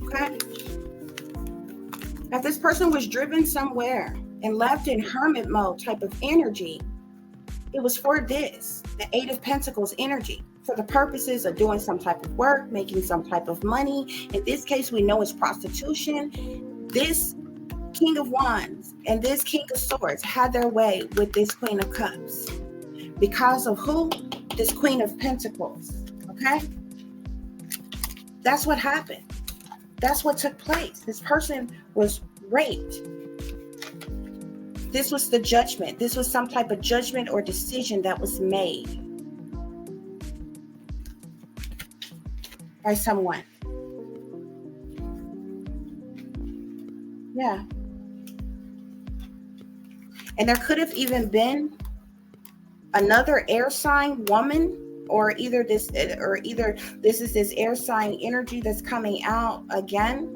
Okay? If this person was driven somewhere and left in hermit mode type of energy, it was for this, the Eight of Pentacles energy, for the purposes of doing some type of work, making some type of money. In this case, we know it's prostitution. This King of Wands and this King of Swords had their way with this Queen of Cups. Because of who? This Queen of Pentacles. Okay? That's what happened. That's what took place. This person was raped. This was the judgment. This was some type of judgment or decision that was made by someone. Yeah. And there could have even been another air sign woman, or either this is this air sign energy that's coming out again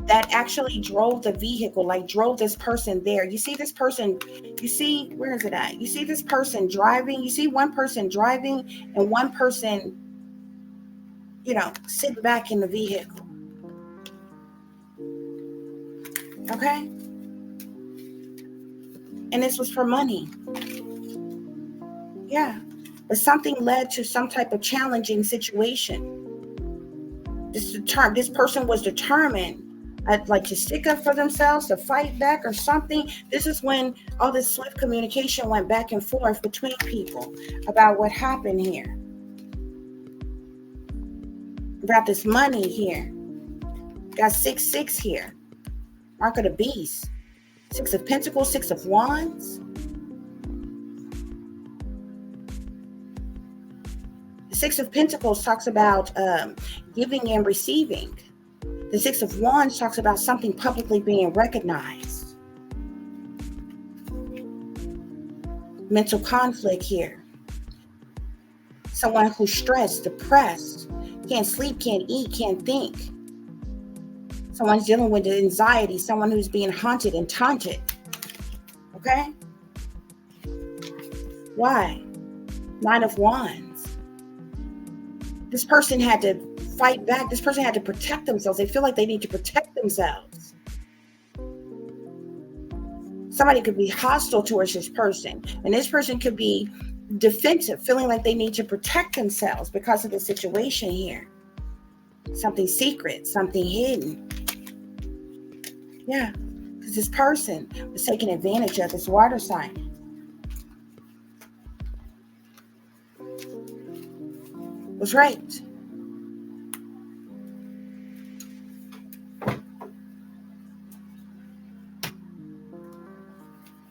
that actually drove the vehicle, like drove this person there. You see this person, you see, where is it at? You see this person driving, you see one person driving and one person, sitting back in the vehicle. Okay? And this was for money. Yeah. But something led to some type of challenging situation. This person was determined, like to stick up for themselves, to fight back or something. This is when all this swift communication went back and forth between people about what happened here. About this money here. Got 6-6 here. Mark of the beast. 6 of Pentacles, 6 of Wands. The 6 of Pentacles talks about giving and receiving. The 6 of Wands talks about something publicly being recognized. Mental conflict here. Someone who's stressed, depressed, can't sleep, can't eat, can't think. Someone's dealing with anxiety, someone who's being haunted and taunted. Okay? Why? 9 of Wands. This person had to fight back. This person had to protect themselves. They feel like they need to protect themselves. Somebody could be hostile towards this person, and this person could be defensive, feeling like they need to protect themselves because of the situation here. Something secret, something hidden. Yeah, because this person was taking advantage of this water sign. Was raped.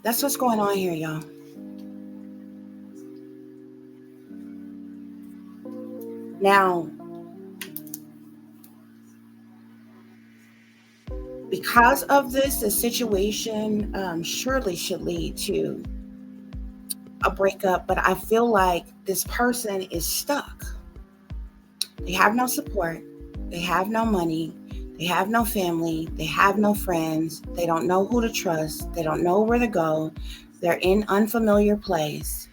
That's what's going on here, y'all. Now, because of this, the situation surely should lead to a breakup, but I feel like this person is stuck. They have no support. They have no money. They have no family. They have no friends. They don't know who to trust. They don't know where to go. They're in unfamiliar place.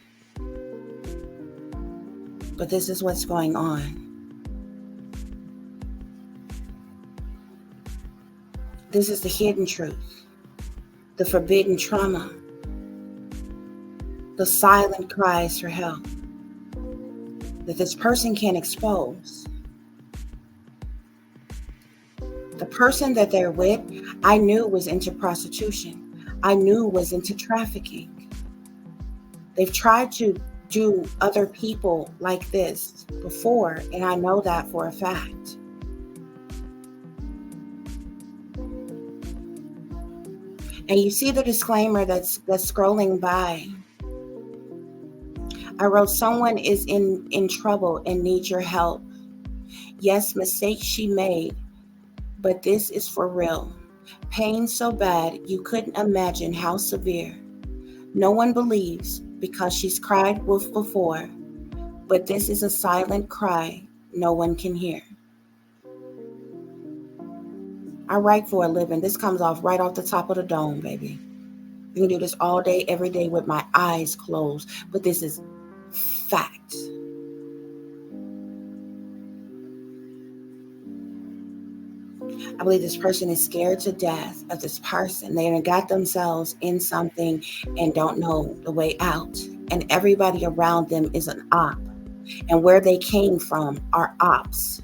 But this is what's going on. This is the hidden truth, the forbidden trauma, the silent cries for help that this person can't expose. The person that they're with, I knew was into prostitution. I knew was into trafficking. They've tried to do other people like this before, and I know that for a fact. And you see the disclaimer that's scrolling by. I wrote, someone is in trouble and needs your help. Yes, mistakes she made, but this is for real. Pain so bad you couldn't imagine how severe. No one believes because she's cried wolf before, but this is a silent cry no one can hear. I write for a living. This comes off right off the top of the dome, baby. I can do this all day, every day with my eyes closed, but this is fact. I believe this person is scared to death of this person. They got themselves in something and don't know the way out. And everybody around them is an op. And where they came from are ops.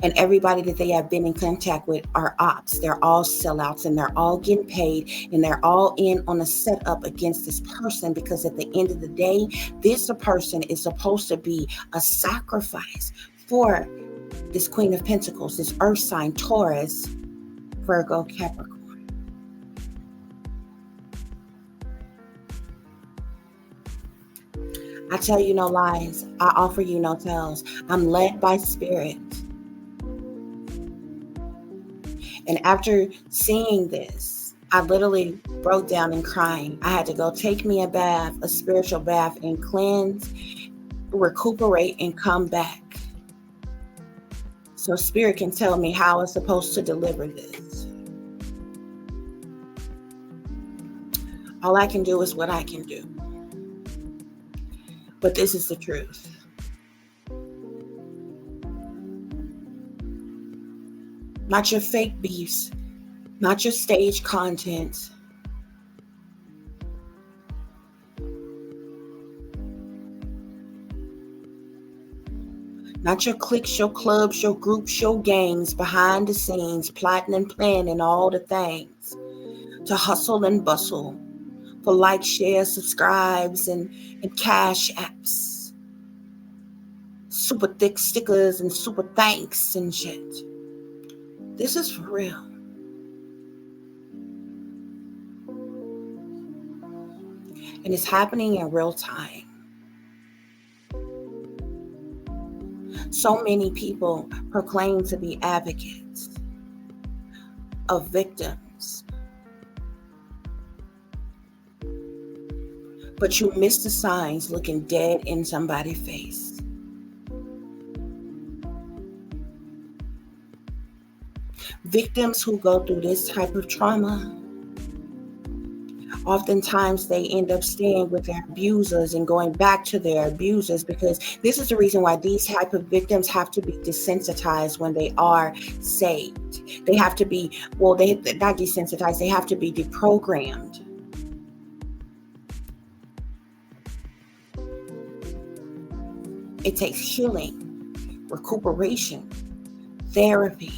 And everybody that they have been in contact with are ops. They're all sellouts and they're all getting paid and they're all in on a setup against this person, because at the end of the day, this person is supposed to be a sacrifice for this Queen of Pentacles, this earth sign, Taurus, Virgo, Capricorn. I tell you no lies. I offer you no tells. I'm led by spirit. And after seeing this, I literally broke down and crying. I had to go take me a bath, a spiritual bath, and cleanse, recuperate, and come back. So spirit can tell me how I'm supposed to deliver this. All I can do is what I can do. But this is the truth. Not your fake beefs, not your stage content. Not your cliques, your clubs, your groups, your gangs behind the scenes, plotting and planning all the things to hustle and bustle for likes, shares, subscribes, and cash apps. Super thick stickers and super thanks and shit. This is for real. And it's happening in real time. So many people proclaim to be advocates of victims. But you miss the signs looking dead in somebody's face. Victims who go through this type of trauma, oftentimes they end up staying with their abusers and going back to their abusers, because this is the reason why these type of victims have to be desensitized when they are saved. They have to be, they're not desensitized, they have to be deprogrammed. It takes healing, recuperation, therapy.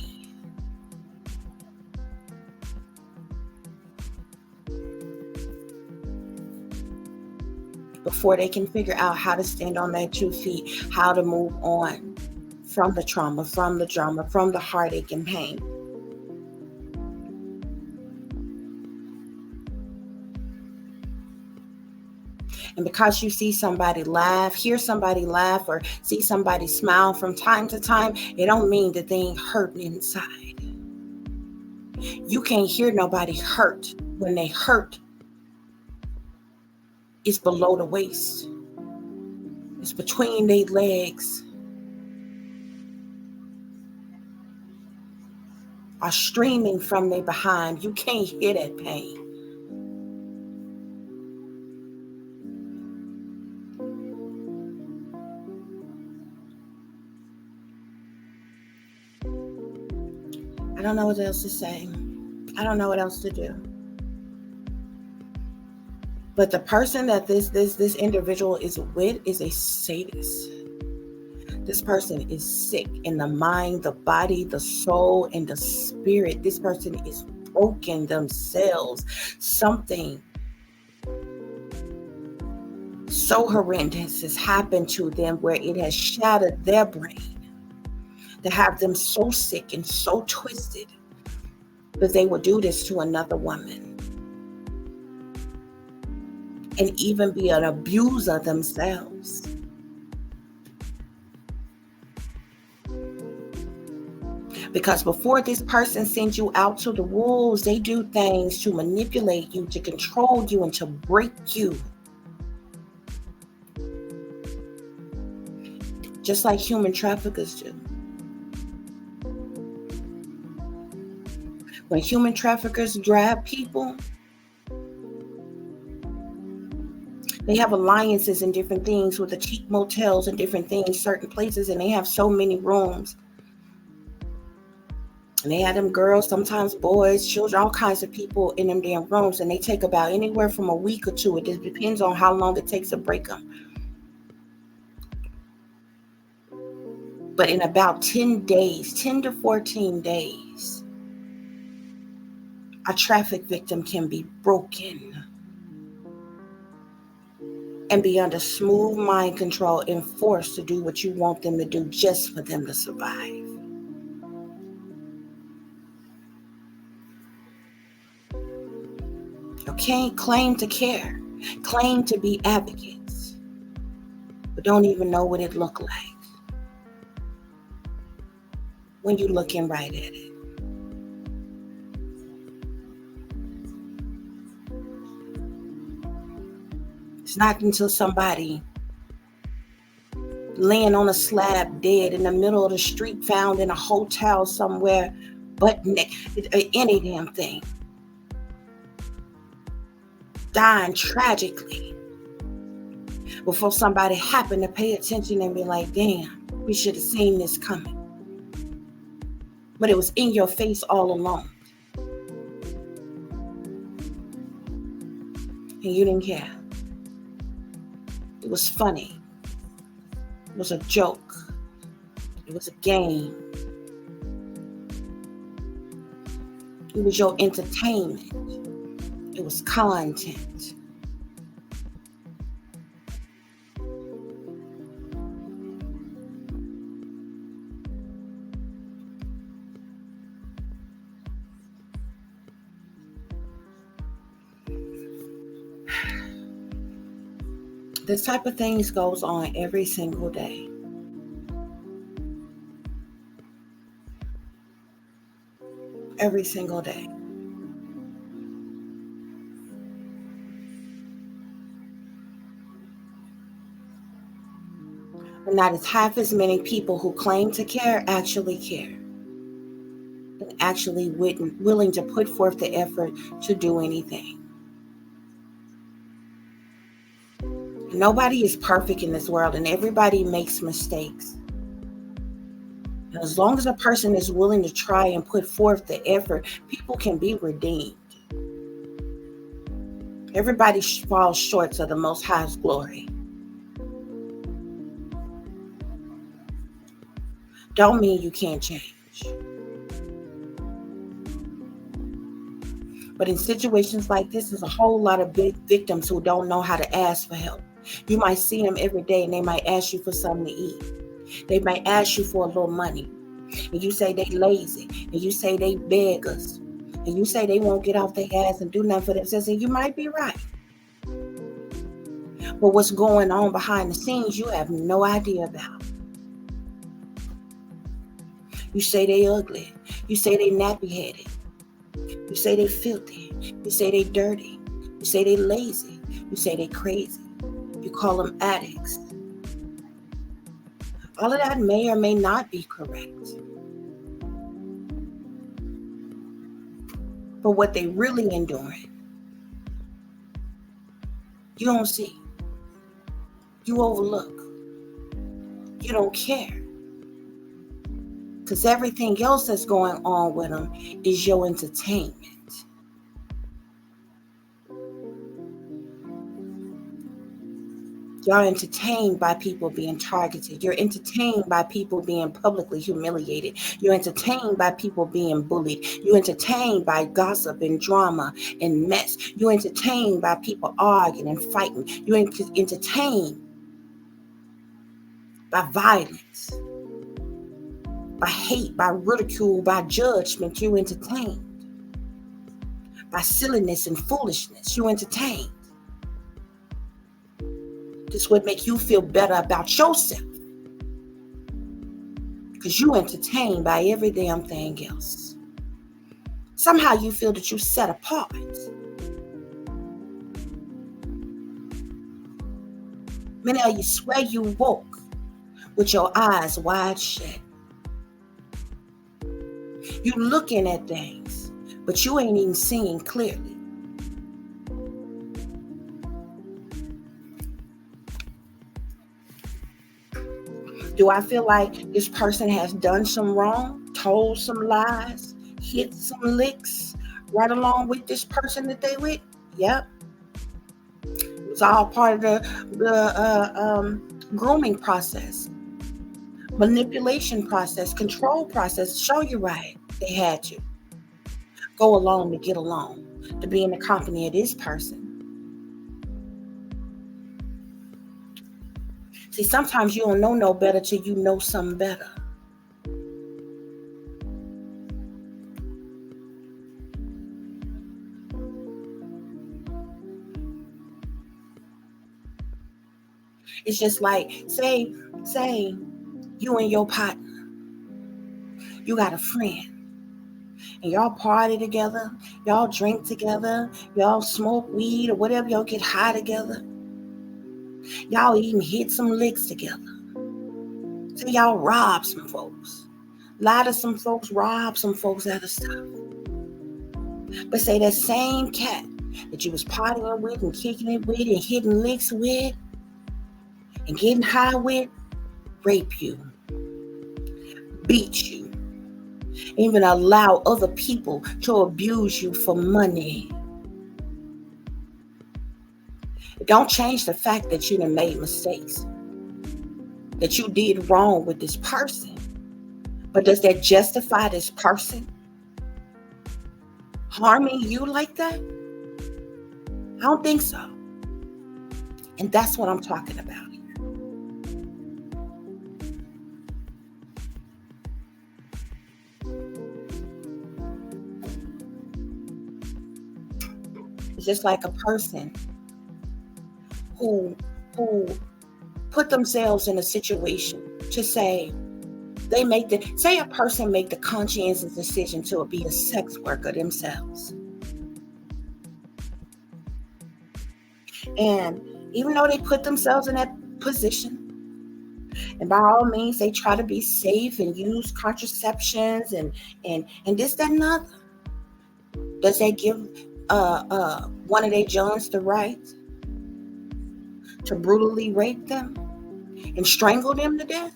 Before they can figure out how to stand on their 2 feet, how to move on from the trauma, from the drama, from the heartache and pain. And because you see somebody laugh, hear somebody laugh, or see somebody smile from time to time, it don't mean that they ain't hurting inside. You can't hear nobody hurt when they hurt It's below the waist. It's between their legs. Are streaming from their behind. You can't hear that pain. I don't know what else to say. I don't know what else to do. But the person that this individual is with is a sadist. This person is sick in the mind, the body, the soul, and the spirit. This person is broken themselves. Something so horrendous has happened to them where it has shattered their brain to have them so sick and so twisted that they would do this to another woman and even be an abuser themselves. Because before this person sends you out to the wolves, they do things to manipulate you, to control you, and to break you. Just like human traffickers do. When human traffickers grab people, they have alliances and different things with the cheap motels and different things, certain places, and they have so many rooms. And they have them girls, sometimes boys, children, all kinds of people in them damn rooms, and they take about anywhere from a week or two. It just depends on how long it takes to break them. But in about 10 days, 10 to 14 days, a traffic victim can be broken and be under smooth mind control and forced to do what you want them to do just for them to survive. Okay, claim to care, claim to be advocates, but don't even know what it looked like when you're looking right at it. It's not until somebody laying on a slab dead in the middle of the street, found in a hotel somewhere, butt naked, any damn thing, dying tragically, before somebody happened to pay attention and be like, damn, we should have seen this coming. But it was in your face all along. And you didn't care. It was funny. It was a joke. It was a game. It was your entertainment. It was content. This type of things goes on every single day. Every single day. And not as half as many people who claim to care actually care. And actually willing to put forth the effort to do anything. Nobody is perfect in this world, and everybody makes mistakes. And as long as a person is willing to try and put forth the effort, people can be redeemed. Everybody falls short of the Most High's glory. Don't mean you can't change. But in situations like this, there's a whole lot of big victims who don't know how to ask for help. You might see them every day and they might ask you for something to eat. They might ask you for a little money. And you say they lazy. And you say they beggars. And you say they won't get off their ass and do nothing for themselves. And you might be right. But what's going on behind the scenes, you have no idea about. You say they ugly. You say they nappy-headed. You say they filthy. You say they dirty. You say they lazy. You say they crazy. You call them addicts. All of that may or may not be correct. But what they really enduring, you don't see. You overlook. You don't care. Because everything else that's going on with them is your entertainment. You're entertained by people being targeted. You're entertained by people being publicly humiliated. You're entertained by people being bullied. You're entertained by gossip and drama and mess. You're entertained by people arguing and fighting. You're entertained by violence, by hate, by ridicule, by judgment. You're entertained by silliness and foolishness. You're entertained. This would make you feel better about yourself, because you're entertained by every damn thing else. Somehow you feel that you're set apart. Many of you swear you woke with your eyes wide shut. You looking at things, but you ain't even seeing clearly. Do I feel like this person has done some wrong, told some lies, hit some licks right along with this person that they with? Yep. It was all part of the grooming process, manipulation process, control process. Show you right. They had to go along to get along, to be in the company of this person. See, sometimes you don't know no better till you know something better. It's just like, say you and your partner, you got a friend, and y'all party together, y'all drink together, y'all smoke weed or whatever, y'all get high together. Y'all even hit some licks together. So y'all rob some folks. Lie to some folks, rob some folks out of stuff. But say that same cat that you was partying with and kicking it with and hitting licks with and getting high with, rape you, beat you, even allow other people to abuse you for money. It don't change the fact that you done made mistakes, that you did wrong with this person. But does that justify this person harming you like that? I don't think so. And that's what I'm talking about here. It's just like a person who put themselves in a situation to say, say a person make the conscientious decision to be a sex worker themselves. And even though they put themselves in that position, and by all means they try to be safe and use contraceptions and this, that, and other, does that give one of their Johns the right to brutally rape them and strangle them to death?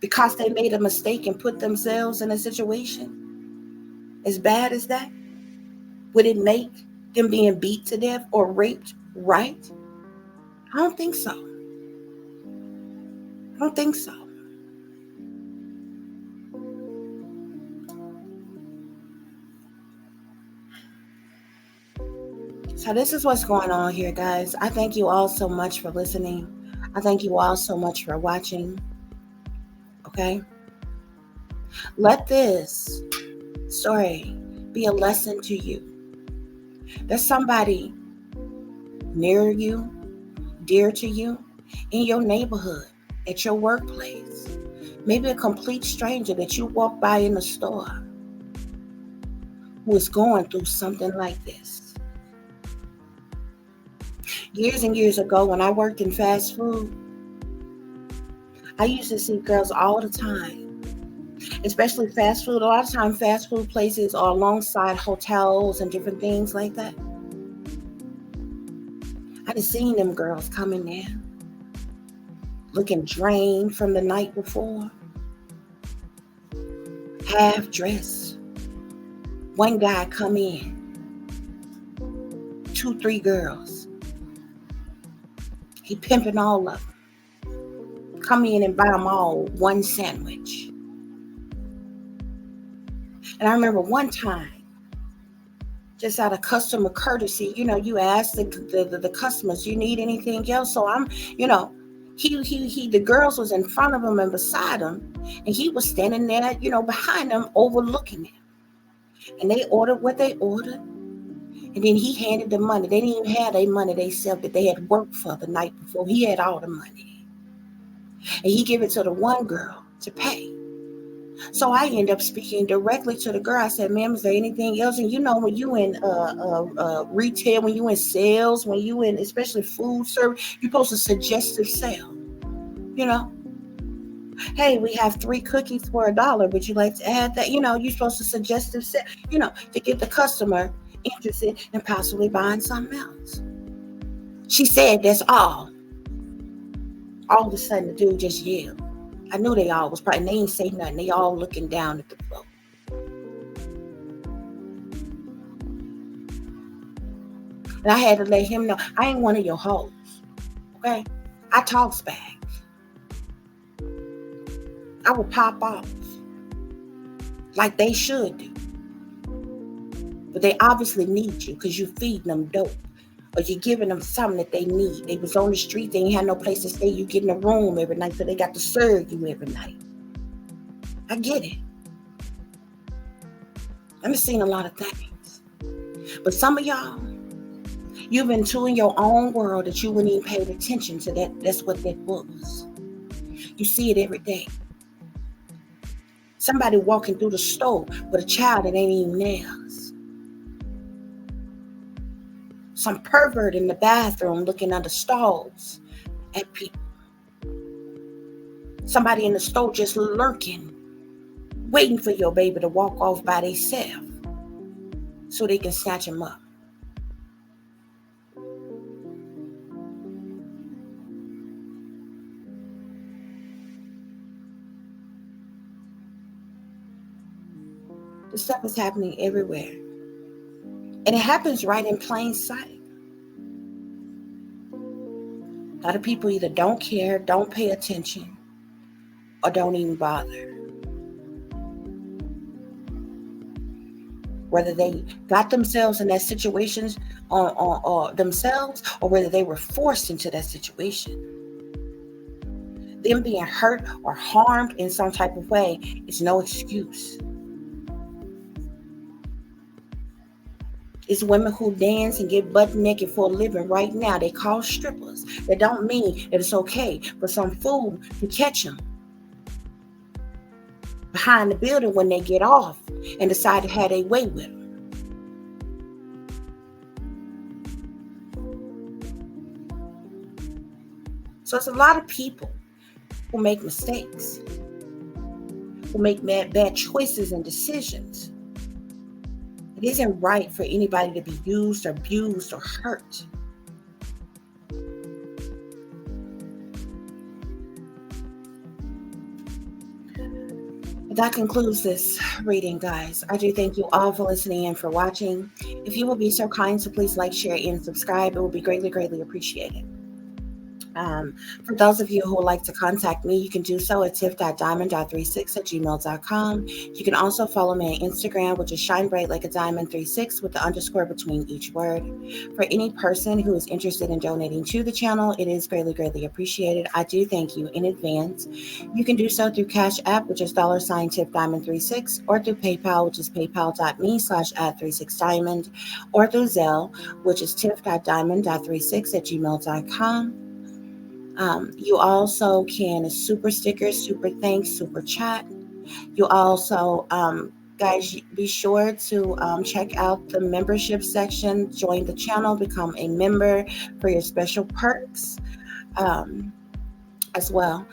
Because they made a mistake and put themselves in a situation as bad as that? Would it make them being beat to death or raped right? I don't think so. I don't think so. So this is what's going on here, guys. I thank you all so much for listening. I thank you all so much for watching. Okay? Let this story be a lesson to you. There's somebody near you, dear to you, in your neighborhood, at your workplace. Maybe a complete stranger that you walk by in the store who is going through something like this. Years and years ago, when I worked in fast food, I used to see girls all the time, especially fast food. A lot of time, fast food places are alongside hotels and different things like that. I just seen them girls coming there, looking drained from the night before, half dressed. One guy come in, two, three girls. He pimping all of them. Come in and buy them all one sandwich. And I remember one time, just out of customer courtesy, you ask the customers, you need anything else? So I'm, you know, the girls was in front of him and beside him, and he was standing there, behind them, overlooking them. And they ordered what they ordered, and then he handed the money. They didn't even have their money themselves that they had worked for the night before. He had all the money, and he gave it to the one girl to pay. So I end up speaking directly to the girl. I said, "Ma'am, is there anything else?" And when you in retail, when you in sales, when you in especially food service, you're supposed to suggestive sell. You know, hey, we have 3 cookies for $1. Would you like to add that? You're supposed to suggestive sell. To get the customer interested in possibly buying something else. She said, "That's all." All of a sudden, the dude just yelled. I knew they all was probably. They ain't say nothing. They all looking down at the floor. And I had to let him know I ain't one of your hoes. Okay? I talks back. I would pop off like they should do. But they obviously need you because you feeding them dope. Or you're giving them something that they need. They was on the street, they ain't had no place to stay. You get in a room every night, so they got to serve you every night. I get it. I've seen a lot of things. But some of y'all, you've been too in your own world that you wouldn't even pay attention to that. That's what that was. You see it every day. Somebody walking through the store with a child that ain't even theirs. Some pervert in the bathroom looking under stalls at people. Somebody in the store just lurking, waiting for your baby to walk off by themselves so they can snatch him up. This stuff is happening everywhere. And it happens right in plain sight. A lot of people either don't care, don't pay attention, or don't even bother. Whether they got themselves in that situation or themselves, or whether they were forced into that situation. Them being hurt or harmed in some type of way is no excuse. It's women who dance and get butt naked for a living right now. They call strippers. That don't mean that it's okay for some fool to catch them behind the building when they get off and decide to have their way with them. So it's a lot of people who make mistakes, who make bad choices and decisions. It isn't right for anybody to be used or abused or hurt. That concludes this reading, guys. I do thank you all for listening and for watching. If you will be so kind to please like, share, and subscribe, it will be greatly, greatly appreciated. For those of you who would like to contact me, you can do so at tiff.diamond.36@gmail.com. You can also follow me on Instagram, which is shinebrightlikeadiamond36 with the underscore between each word. For any person who is interested in donating to the channel, it is greatly, greatly appreciated. I do thank you in advance. You can do so through CASHAPP, which is $tiffdiamond36, or through PayPal, which is paypal.me/@36diamond, or through ZELLE, which is tiff.diamond.36@gmail.com. You also can super stickers, super thanks, super chat. You also Guys, be sure to check out the membership section, join the channel, become a member for your special perks as well.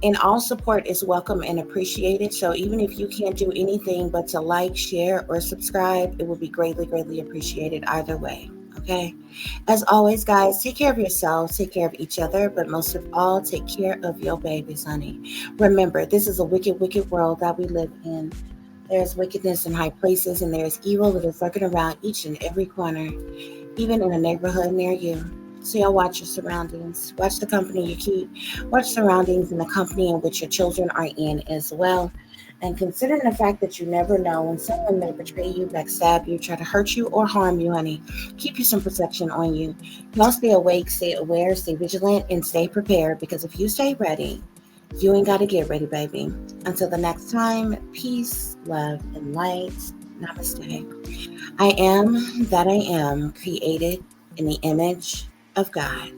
And all support is welcome and appreciated. So even if you can't do anything but to like, share, or subscribe, it would be greatly, greatly appreciated either way. Okay. As always, guys, take care of yourselves, take care of each other, but most of all, take care of your babies, honey. Remember, this is a wicked, wicked world that we live in. There's wickedness in high places, and there's evil that is lurking around each and every corner, even in a neighborhood near you. So y'all watch your surroundings. Watch the company you keep. Watch surroundings and the company in which your children are in as well. And considering the fact that you never know when someone may betray you, backstab you, try to hurt you, or harm you, honey, keep you some protection on you. Y'all stay awake, stay aware, stay vigilant, and stay prepared, because if you stay ready, you ain't got to get ready, baby. Until the next time, peace, love, and light. Namaste. I am that I am, created in the image of God.